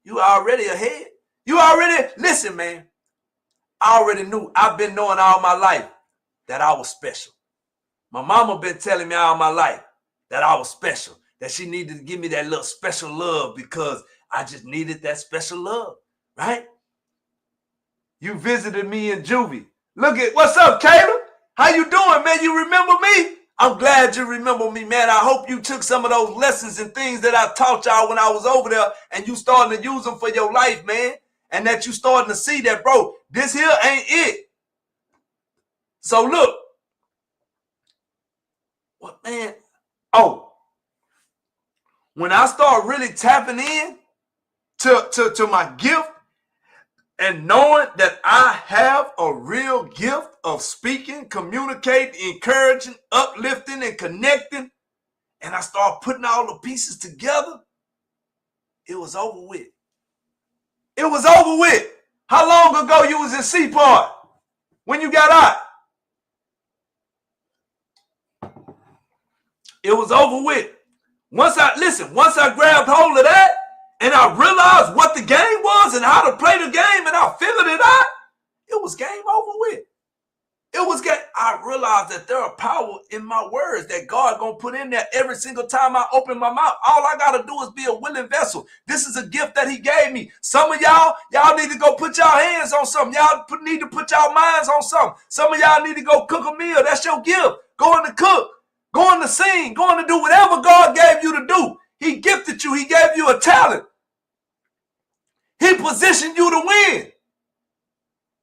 you already ahead. You already, listen, man, I already knew. I've been knowing all my life that I was special. My mama been telling me all my life that I was special, that she needed to give me that little special love because I just needed that special love, right? You visited me in juvie. Look at, what's up, Caleb? How you doing, man? You remember me? I'm glad you remember me, man. I hope you took some of those lessons and things that I taught y'all when I was over there and you starting to use them for your life, man. And that you starting to see that, bro, this here ain't it. So look. What, man? Oh. When I start really tapping in to my gift and knowing that I have a real gift of speaking, communicating, encouraging, uplifting, and connecting, and I start putting all the pieces together, it was over with. It was over with. How long ago you was in C-Part when you got out? It was over with. Once I grabbed hold of that and I realized what the game was and how to play the game and I figured it out, it was game over with. I realized that there are power in my words that God gonna put in there every single time I open my mouth. All I gotta do is be a willing vessel. This is a gift that he gave me. Some of y'all need to go put y'all hands on something. Y'all need to put y'all minds on something. Some of y'all need to go cook a meal. That's your gift. Going to cook, going to sing, going to do whatever God gave you to do. He gifted you. He gave you a talent. He positioned you to win.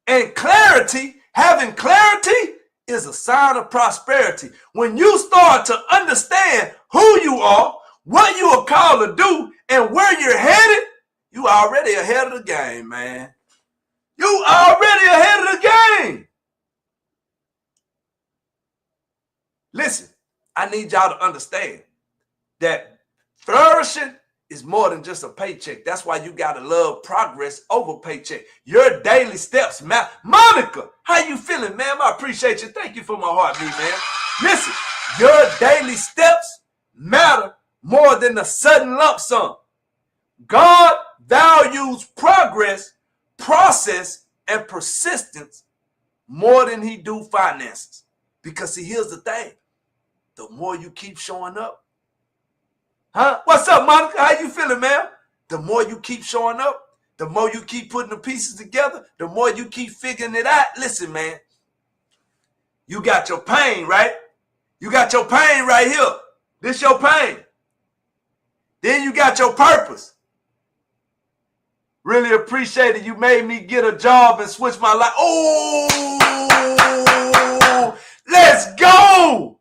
And clarity, having clarity is a sign of prosperity. When you start to understand who you are, what you are called to do, and where you're headed, you already ahead of the game, man. You already ahead of the game. Listen, I need y'all to understand that flourishing is more than just a paycheck. That's why you got to love progress over paycheck. Your daily steps matter. Monica, how you feeling, ma'am? I appreciate you. Thank you for my heartbeat, man. Listen, your daily steps matter more than the sudden lump sum. God values progress, process, and persistence more than he do finances. Because see, here's the thing. The more you keep showing up, what's up, Monica? How you feeling, man? The more you keep showing up, the more you keep putting the pieces together, the more you keep figuring it out. Listen, man, you got your pain, right? You got your pain right here. This your pain. Then you got your purpose. Really appreciate it. You made me get a job and switch my life. Oh, let's go.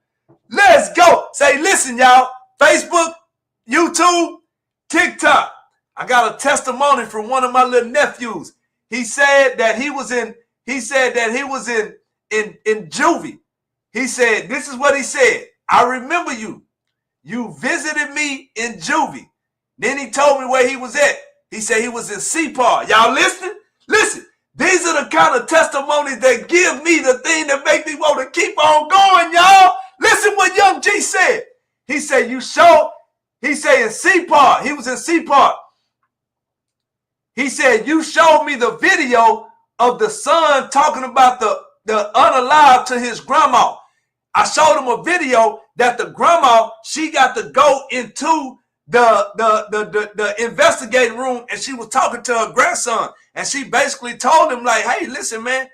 Let's go. Say, listen, y'all. Facebook, YouTube, TikTok. I got a testimony from one of my little nephews. He said that he was in juvie. He said, this is what he said. I remember you. You visited me in juvie. Then he told me where he was at. He said he was in C-Part. Y'all listening? Listen, these are the kind of testimonies that give me the thing that make me want to keep on going, y'all. Listen what Young G said. He said, in C-Part. He was in C-Part. He said, you showed me the video of the son talking about the unalive to his grandma. I showed him a video that the grandma, she got to go into the investigating room and she was talking to her grandson. And she basically told him like, hey, listen, man,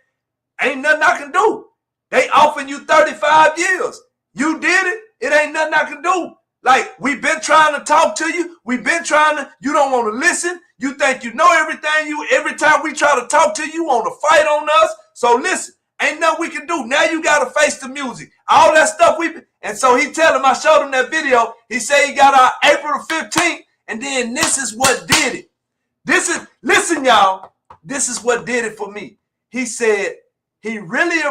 ain't nothing I can do. They offering you 35 years. You did it. It ain't nothing I can do. Like, we've been trying to talk to you. You don't want to listen. You think you know everything. Every time we try to talk to you, you want to fight on us. So listen, ain't nothing we can do. Now you got to face the music. All that stuff and so he tell him, I showed him that video. He said he got out April 15th. And then this is what did it. Listen, y'all, this is what did it for me. He said, really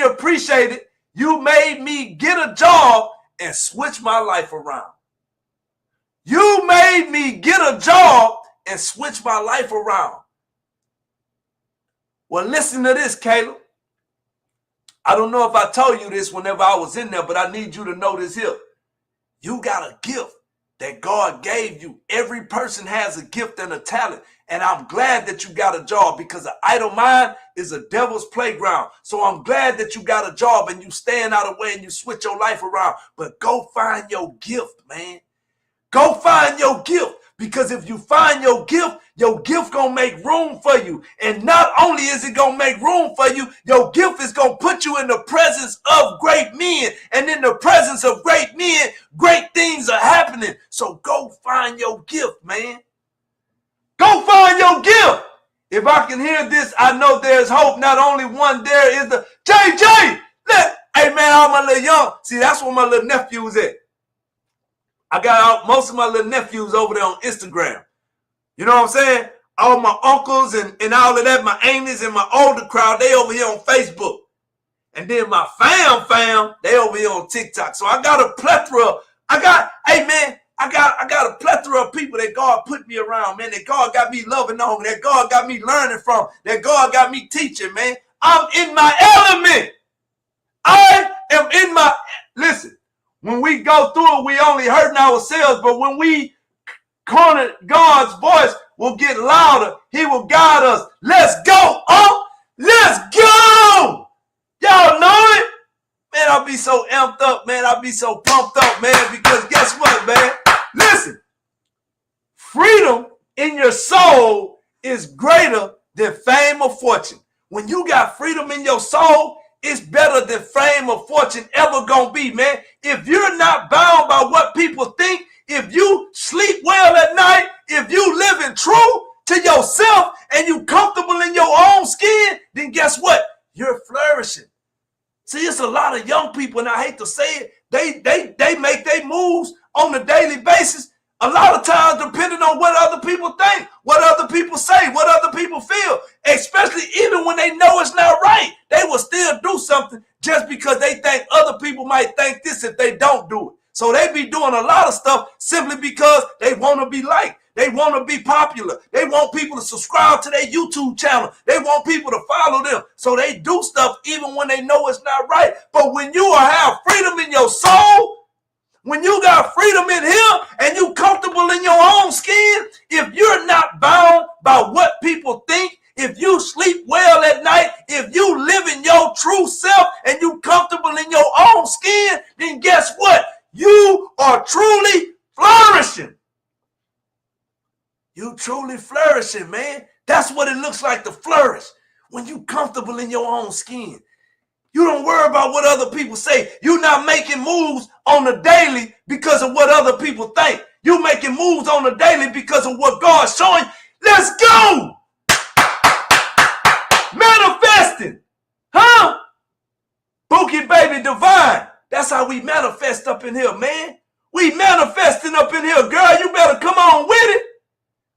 appreciated you made me get a job and switch my life around. You made me get a job and switch my life around. Well, listen to this, Caleb. I don't know if I told you this whenever I was in there, but I need you to know this here. You got a gift that God gave you. Every person has a gift and a talent. And I'm glad that you got a job because an idle mind is a devil's playground. So I'm glad that you got a job and you stand out of the way and you switch your life around. But go find your gift, man. Go find your gift. Because if you find your gift, your gift gonna make room for you. And not only is it gonna make room for you, your gift is gonna put you in the presence of great men. And in the presence of great men, great things are happening. So go find your gift, man. Go find your gift. If I can hear this, I know there's hope. Not only one, there is the JJ. Hey, man, all my little young. See, that's where my little nephews at. I got most of my little nephews over there on Instagram. You know what I'm saying? All my uncles and all of that, my aunties and my older crowd, they over here on Facebook. And then my fam, they over here on TikTok. So I got a plethora. Hey, man, I got a plethora of people that God put me around, man, that God got me loving on, that God got me learning from, that God got me teaching, man. I'm in my element. I am in my, listen, when we go through it, we only hurting ourselves, but when we corner, God's voice will get louder. He will guide us. Let's go. Oh, let's go. Y'all know it? Man, I'll be so amped up, man. I'll be so pumped up, man, because guess what, man? Listen, freedom in your soul is greater than fame or fortune. When you got freedom in your soul, it's better than fame or fortune ever gonna be, man. If you're not bound by what people think, if you sleep well at night, if you living true to yourself and you comfortable in your own skin, then guess what? You're flourishing. See, it's a lot of young people, and I hate to say it, they make their moves on a daily basis, a lot of times depending on what other people think, what other people say, what other people feel, especially even when they know it's not right. They will still do something just because they think other people might think this if they don't do it. So they be doing a lot of stuff simply because they want to be liked. They want to be popular. They want people to subscribe to their YouTube channel. They want people to follow them. So they do stuff even when they know it's not right. But when you have freedom in your soul, when you got freedom in here and you comfortable in your own skin, if you're not bound by what people think, if you sleep well at night, if you live in your true self and you comfortable in your own skin, then guess what? You are truly flourishing. You truly flourishing, man. That's what it looks like to flourish. When you comfortable in your own skin. You don't worry about what other people say. You're not making moves on the daily because of what other people think. You're making moves on the daily because of what God's showing. Let's go. Manifesting. Huh? Bookie Baby Divine. That's how we manifest up in here, man. We manifesting up in here, girl. You better come on with it.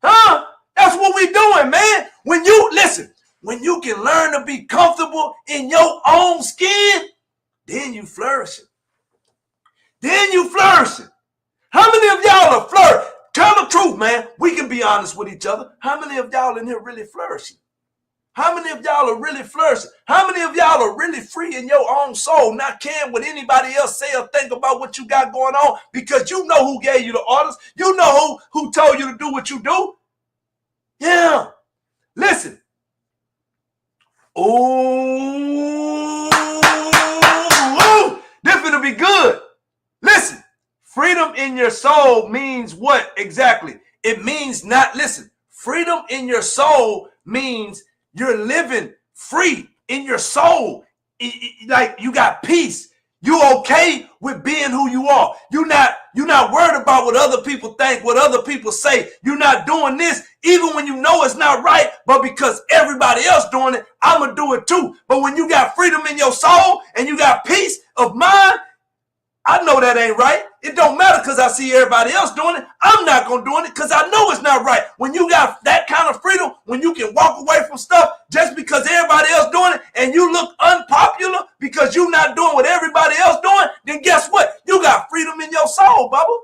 Huh? That's what we doing, man. When you, listen, when you can learn to be comfortable in your own skin, then you flourishing. Then you flourishing. How many of y'all are flourishing? Tell the truth, man. We can be honest with each other. How many of y'all in here really flourishing? How many of y'all are really flourishing? How many of y'all are really free in your own soul, not caring what anybody else say or think about what you got going on because you know who gave you the orders. You know who told you to do what you do. Yeah. Listen. Ooh, this gonna be good. Listen, freedom in your soul means what exactly? It means not, listen, freedom in your soul means you're living free in your soul. Like you got peace. You okay with being who you are. You're not worried about what other people think, what other people say. You're not doing this even when you know it's not right, but because everybody else doing it, I'm going to do it too. But when you got freedom in your soul and you got peace of mind, I know that ain't right. It don't matter because I see everybody else doing it. I'm not going to do it because I know it's not right. When you got that kind of freedom, when you can walk away from stuff just because everybody else doing it and you look unpopular because you're not doing what everybody else doing, then guess what? You got freedom in your soul, Bubba.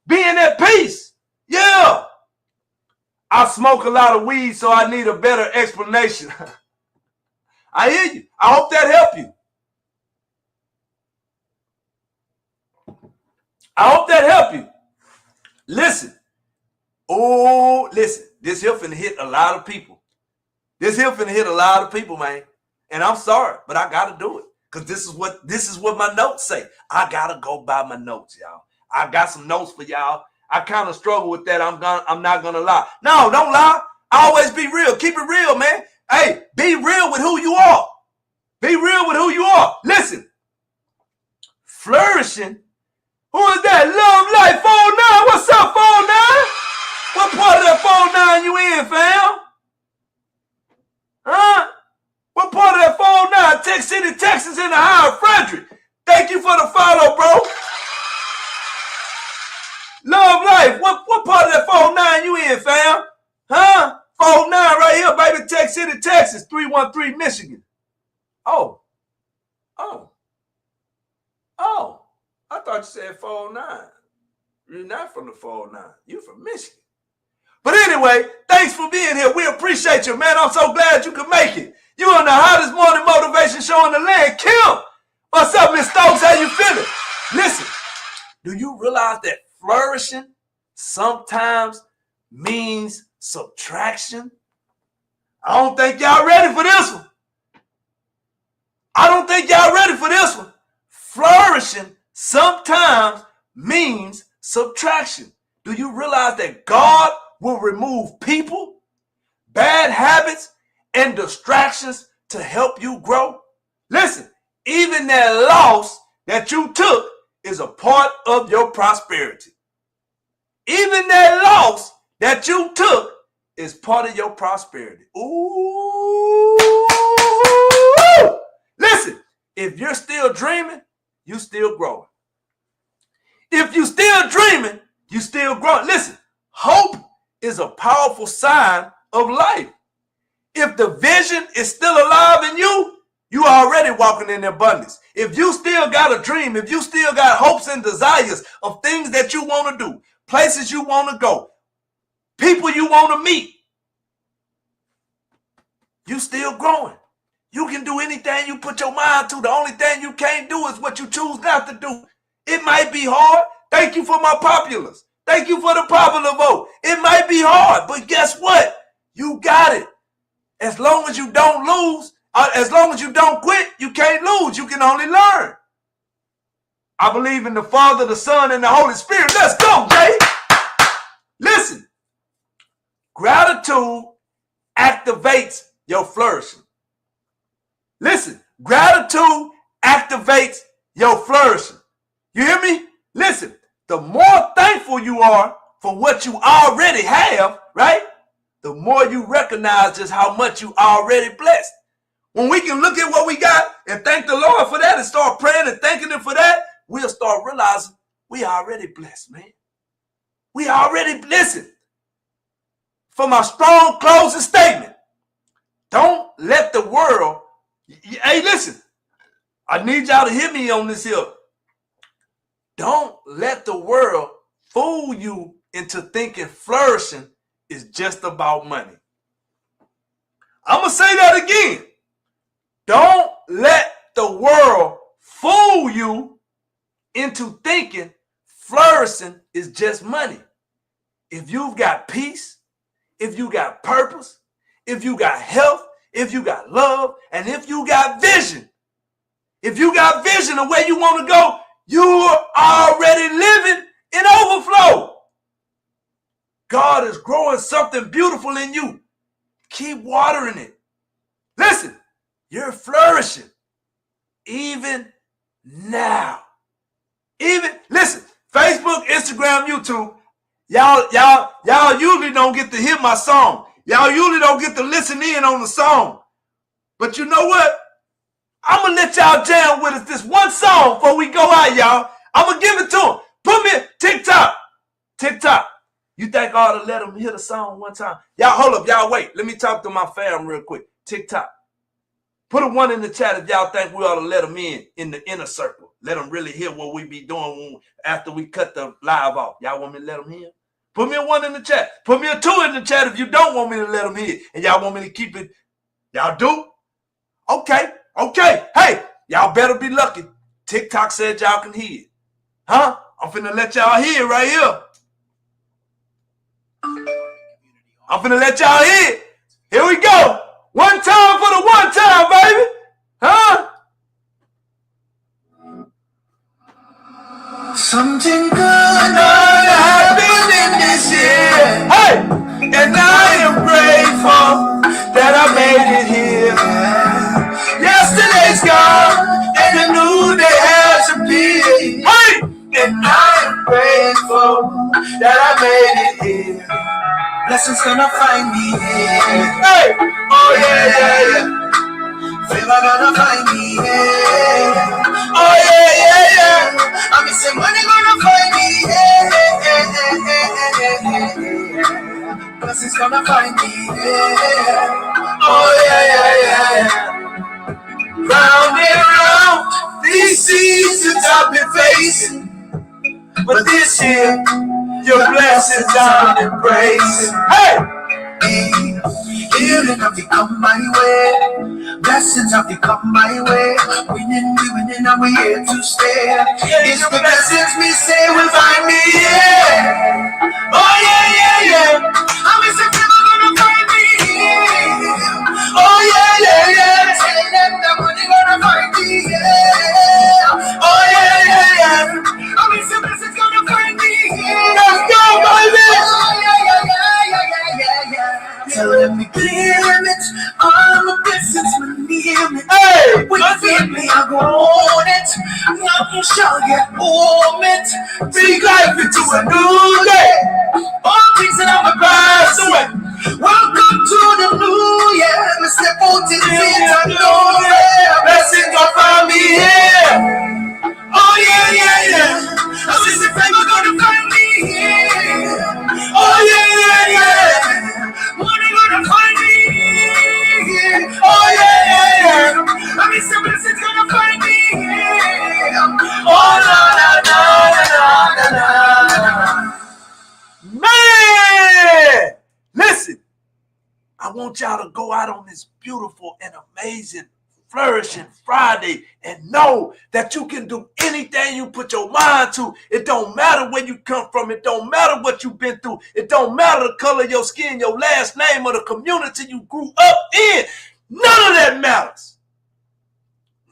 Being at peace. Yeah. I smoke a lot of weed, so I need a better explanation. I hear you. I hope that helped you. I hope that helped you. Listen. Oh, listen. This here finna hit a lot of people. This here finna hit a lot of people, man. And I'm sorry, but I gotta do it. Because this is what my notes say. I gotta go by my notes, y'all. I got some notes for y'all. I kind of struggle with that. I'm not gonna lie. No, don't lie. Always be real. Keep it real, man. Hey, be real with who you are. Be real with who you are. Listen, flourishing. Who is that? Love Life 49. What's up, 49? What part of that 49 you in, fam? Huh? What part of that 49? Tech City, Texas in the High Frederick. Thank you for the follow, bro. Love Life. What part of that 49 you in, fam? Huh? 49 right here, baby. Tech City, Texas. 313 Michigan. Oh. I thought you said 49. You're not from the 49. You from Michigan. But anyway, thanks for being here. We appreciate you, man. I'm so glad you could make it. You on the hottest morning motivation show in the land. Kim, what's up, Miss Stokes? How you feeling? Listen, do you realize that flourishing sometimes means subtraction? I don't think y'all ready for this one. Flourishing sometimes means subtraction. Do you realize that God will remove people, bad habits, and distractions to help you grow? Listen, even that loss that you took is a part of your prosperity. Even that loss that you took is part of your prosperity. Ooh. Listen, if you're still dreaming, you still growing. If you still dreaming, you still growing. Listen, hope is a powerful sign of life. If the vision is still alive in you, you are already walking in abundance. If you still got a dream, if you still got hopes and desires of things that you want to do, places you want to go, people you want to meet, you still growing. You can do anything you put your mind to. The only thing you can't do is what you choose not to do. It might be hard. Thank you for my populars. Thank you for the popular vote. It might be hard, but guess what? You got it. As long as you don't lose, as long as you don't quit, you can't lose. You can only learn. I believe in the Father, the Son, and the Holy Spirit. Let's go, Jay. Listen, gratitude activates your flourishing. Listen, gratitude activates your flourishing. You hear me? Listen, the more thankful you are for what you already have, right? The more you recognize just how much you already blessed. When we can look at what we got and thank the Lord for that and start praying and thanking Him for that, we'll start realizing we already blessed, man. We already, listen, for my strong closing statement, don't let the world, hey, listen, I need y'all to hear me on this here. Don't let the world fool you into thinking flourishing is just about money. I'm going to say that again. Don't let the world fool you into thinking flourishing is just money. If you've got peace, if you got purpose, if you got health, if you got love, and if you got vision of where you want to go, you're already living in overflow. God is growing something beautiful in you. Keep watering it. Listen, you're flourishing even now. Listen, Facebook, Instagram, YouTube, y'all usually don't get to hear my song. Y'all usually don't get to listen in on the song. But you know what? I'm going to let y'all jam with us this one song before we go out, y'all. I'm going to give it to them. Put me TikTok. You think I ought to let them hear the song one time? Y'all, hold up. Y'all wait. Let me talk to my fam real quick. TikTok. Put a one in the chat if y'all think we ought to let them in the inner circle. Let them really hear what we be doing after we cut the live off. Y'all want me to let them hear? Put me a one in the chat. Put me a two in the chat if you don't want me to let them hear. And y'all want me to keep it. Y'all do? Okay. Hey, y'all better be lucky. TikTok said y'all can hear it. Huh? I'm finna let y'all hear it right here. I'm finna let y'all hear it. Here we go. One time for the one time, baby. Huh? Something good, happy. blessings gonna find me. Hey, oh yeah, yeah, yeah. Favor gonna find me. Yeah. Oh yeah, yeah, yeah. I'm missing money gonna find me. Yeah. Blessings gonna find me. Yeah. Oh yeah, yeah, yeah. Round and round, these seasons I've been facing, but this year, your blessings I'm embracing. Hey! Healing have become my way. Blessings have become my way. Winning, we winning, and we here to stay. It's the blessings me say will find me, yeah. Oh yeah, yeah, yeah. I'm in September gonna find me, yeah. Oh yeah, yeah, yeah. Tell them the money gonna find me, yeah. Oh yeah, yeah, yeah. I'm in September gonna find me, yeah. Let's go, baby. Oh yeah, yeah, yeah, yeah, yeah, yeah. Tell them the limit, all the blessings when near me. Hey, with me, I go on it. Nothing shall get home it. Big life into a new day. All things that I'm pass away. Welcome to the new year. Me step out in faith and know that blessings gonna find me here. Oh yeah, yeah, yeah. I wish the favor gonna find me here. Oh yeah, yeah, yeah. Money gonna find me here. Oh yeah, yeah, yeah. I wish the blessings gonna find me here. Oh la la la la la la. Man, listen, I want y'all to go out on this beautiful and amazing Flourishing Friday and know that you can do anything you put your mind to. It don't matter where you come from. It don't matter what you've been through. It don't matter the color of your skin, your last name, or the community you grew up in. None of that matters.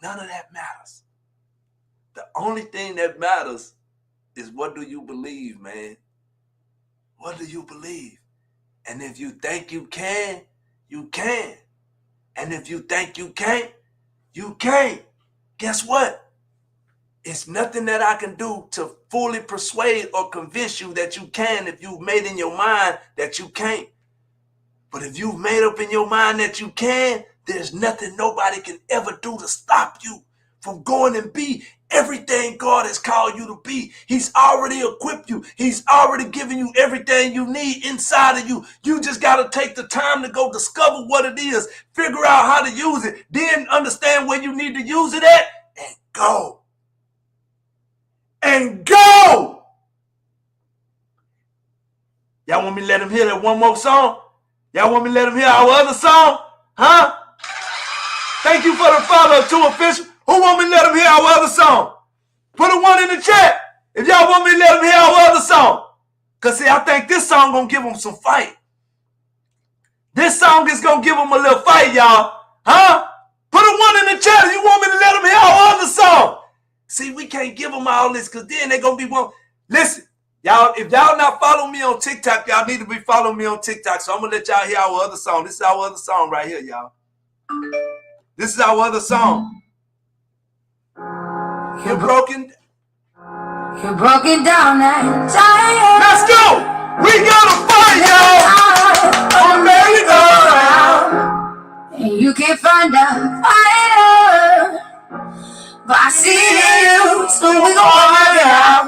None of that matters. The only thing that matters is what do you believe, man? What do you believe? And if you think you can, you can. And if you think you can't, you can't. Guess what? It's nothing that I can do to fully persuade or convince you that you can if you've made in your mind that you can't. But if you've made up in your mind that you can, there's nothing nobody can ever do to stop you from going and be everything God has called you to be. He's already equipped you. He's already given you everything you need inside of you. You just got to take the time to go discover what it is, figure out how to use it, then understand where you need to use it at, and go. And go! Y'all want me to let him hear that one more song? Y'all want me to let him hear our other song? Huh? Thank you for the follow, too, official. Who want me to let him hear our other song? Put a one in the chat if y'all want me to let him hear our other song. Because, see, I think this song going to give him some fight. This song is going to give him a little fight, y'all. Huh? Put a one in the chat if you want me to let him hear our other song. See, we can't give them all this because then they're going to be one. Listen, y'all, if y'all not following me on TikTok, y'all need to be following me on TikTok. So I'm going to let y'all hear our other song. This is our other song right here, y'all. This is our other song. You're broken down and tired. Let's go. We got to fight, y'all. I'm ready to go around. And you can't find a fighter, but I see you, so we gon' work it out.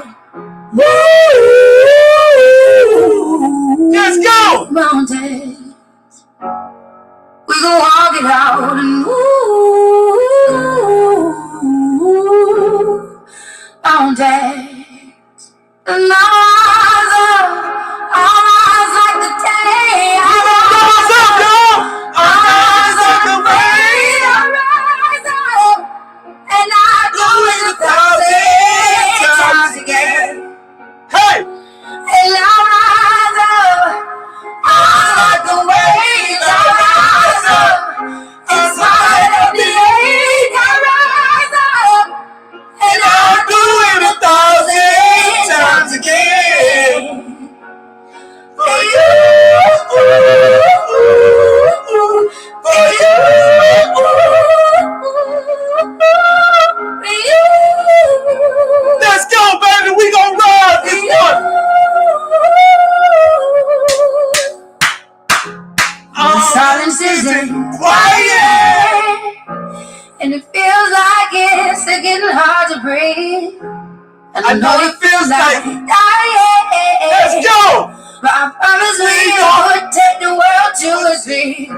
Woo! Let's go. Mountains, we gon' walk it out. And mountains, and eyes like the day. Rise up, y'all. Eyes like the rain. I rise up, and I do it 1,000 times again. Hey. And I rise up, eyes like the waves. I rise up, in spite of the ache. I rise up, and I'll do it 1,000 times again. For you, for you, for you. Let's go, baby. We gonna ride this one. The silence isn't quiet, and it feels like it's getting hard to breathe. And I know it feels like dying. Let's go! But I promise we gonna take the world to its feet.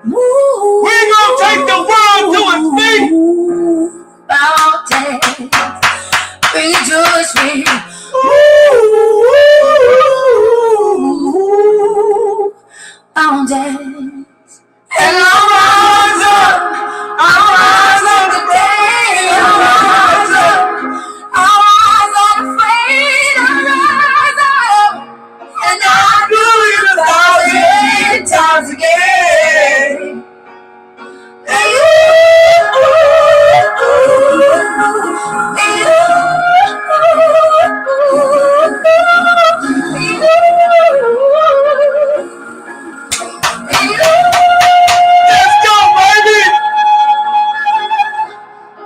We're gonna take the world to its feet. Mountains, bring it to its feet. Mountains, and I'll rise up today. I'll rise up. I'll rise unafraid. I'll rise up, and I'll do it 1,000 times again. Let's go, baby!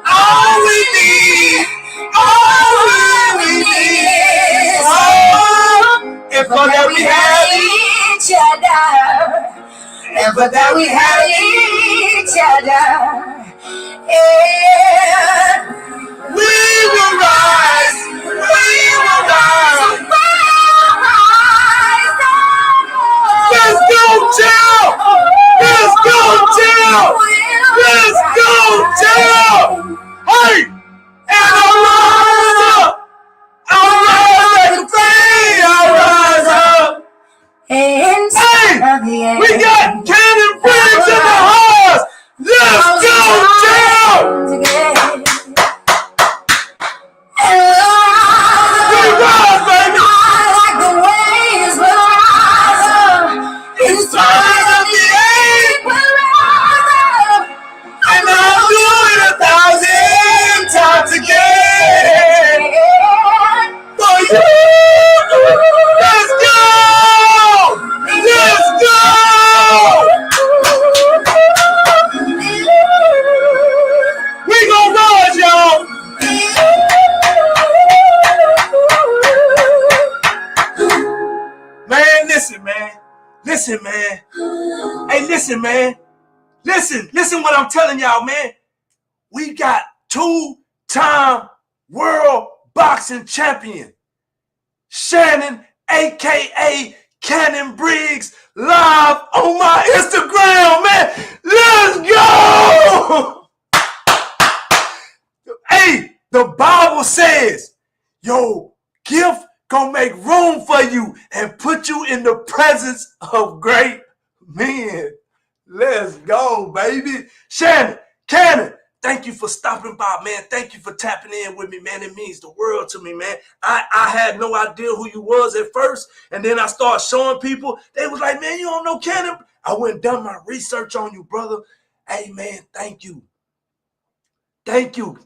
All we need is hope. And for that we have each other. And for that we have each other. Yeah. We will rise. We will rise. Let's go, Jill! Let's go, Jill! Let's go, Jill! Hey! And I'll rise up! I'll rise like a flame! I'll rise up! Hey! We got Cannon Briggs in the house! Let's go, Jill! We rise, baby! In spite of the ache, we'll rise up, and I'll do it 1,000 times again for you. Let's go! Let's go! We gon' rise, y'all! Man, listen, man. Listen, man. Hey, listen, man. Listen what I'm telling y'all, man. We got 2-time world boxing champion Shannon, a.k.a. Cannon Briggs, live on my Instagram, man. Let's go! Hey, the Bible says, your gift gonna make room for you and put you in the presence of great men. Let's go, baby. Shannon, Cannon, thank you for stopping by, man. Thank you for tapping in with me, man. It means the world to me, man. I had no idea who you was at first, and then I started showing people. They was like, man, you don't know Cannon? I went and done my research on you, brother. Hey, man, thank you. Thank you.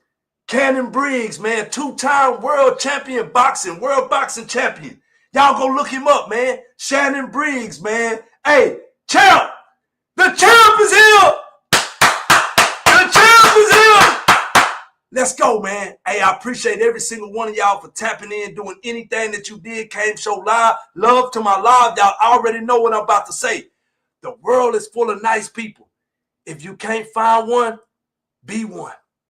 Cannon Briggs, man, 2-time world champion boxing, world boxing champion. Y'all go look him up, man. Shannon Briggs, man. Hey, champ! The champ is here! The champ is here! Let's go, man. Hey, I appreciate every single one of y'all for tapping in, doing anything that you did, came show live. Love to my live. Y'all already know what I'm about to say. The world is full of nice people. If you can't find one, be one.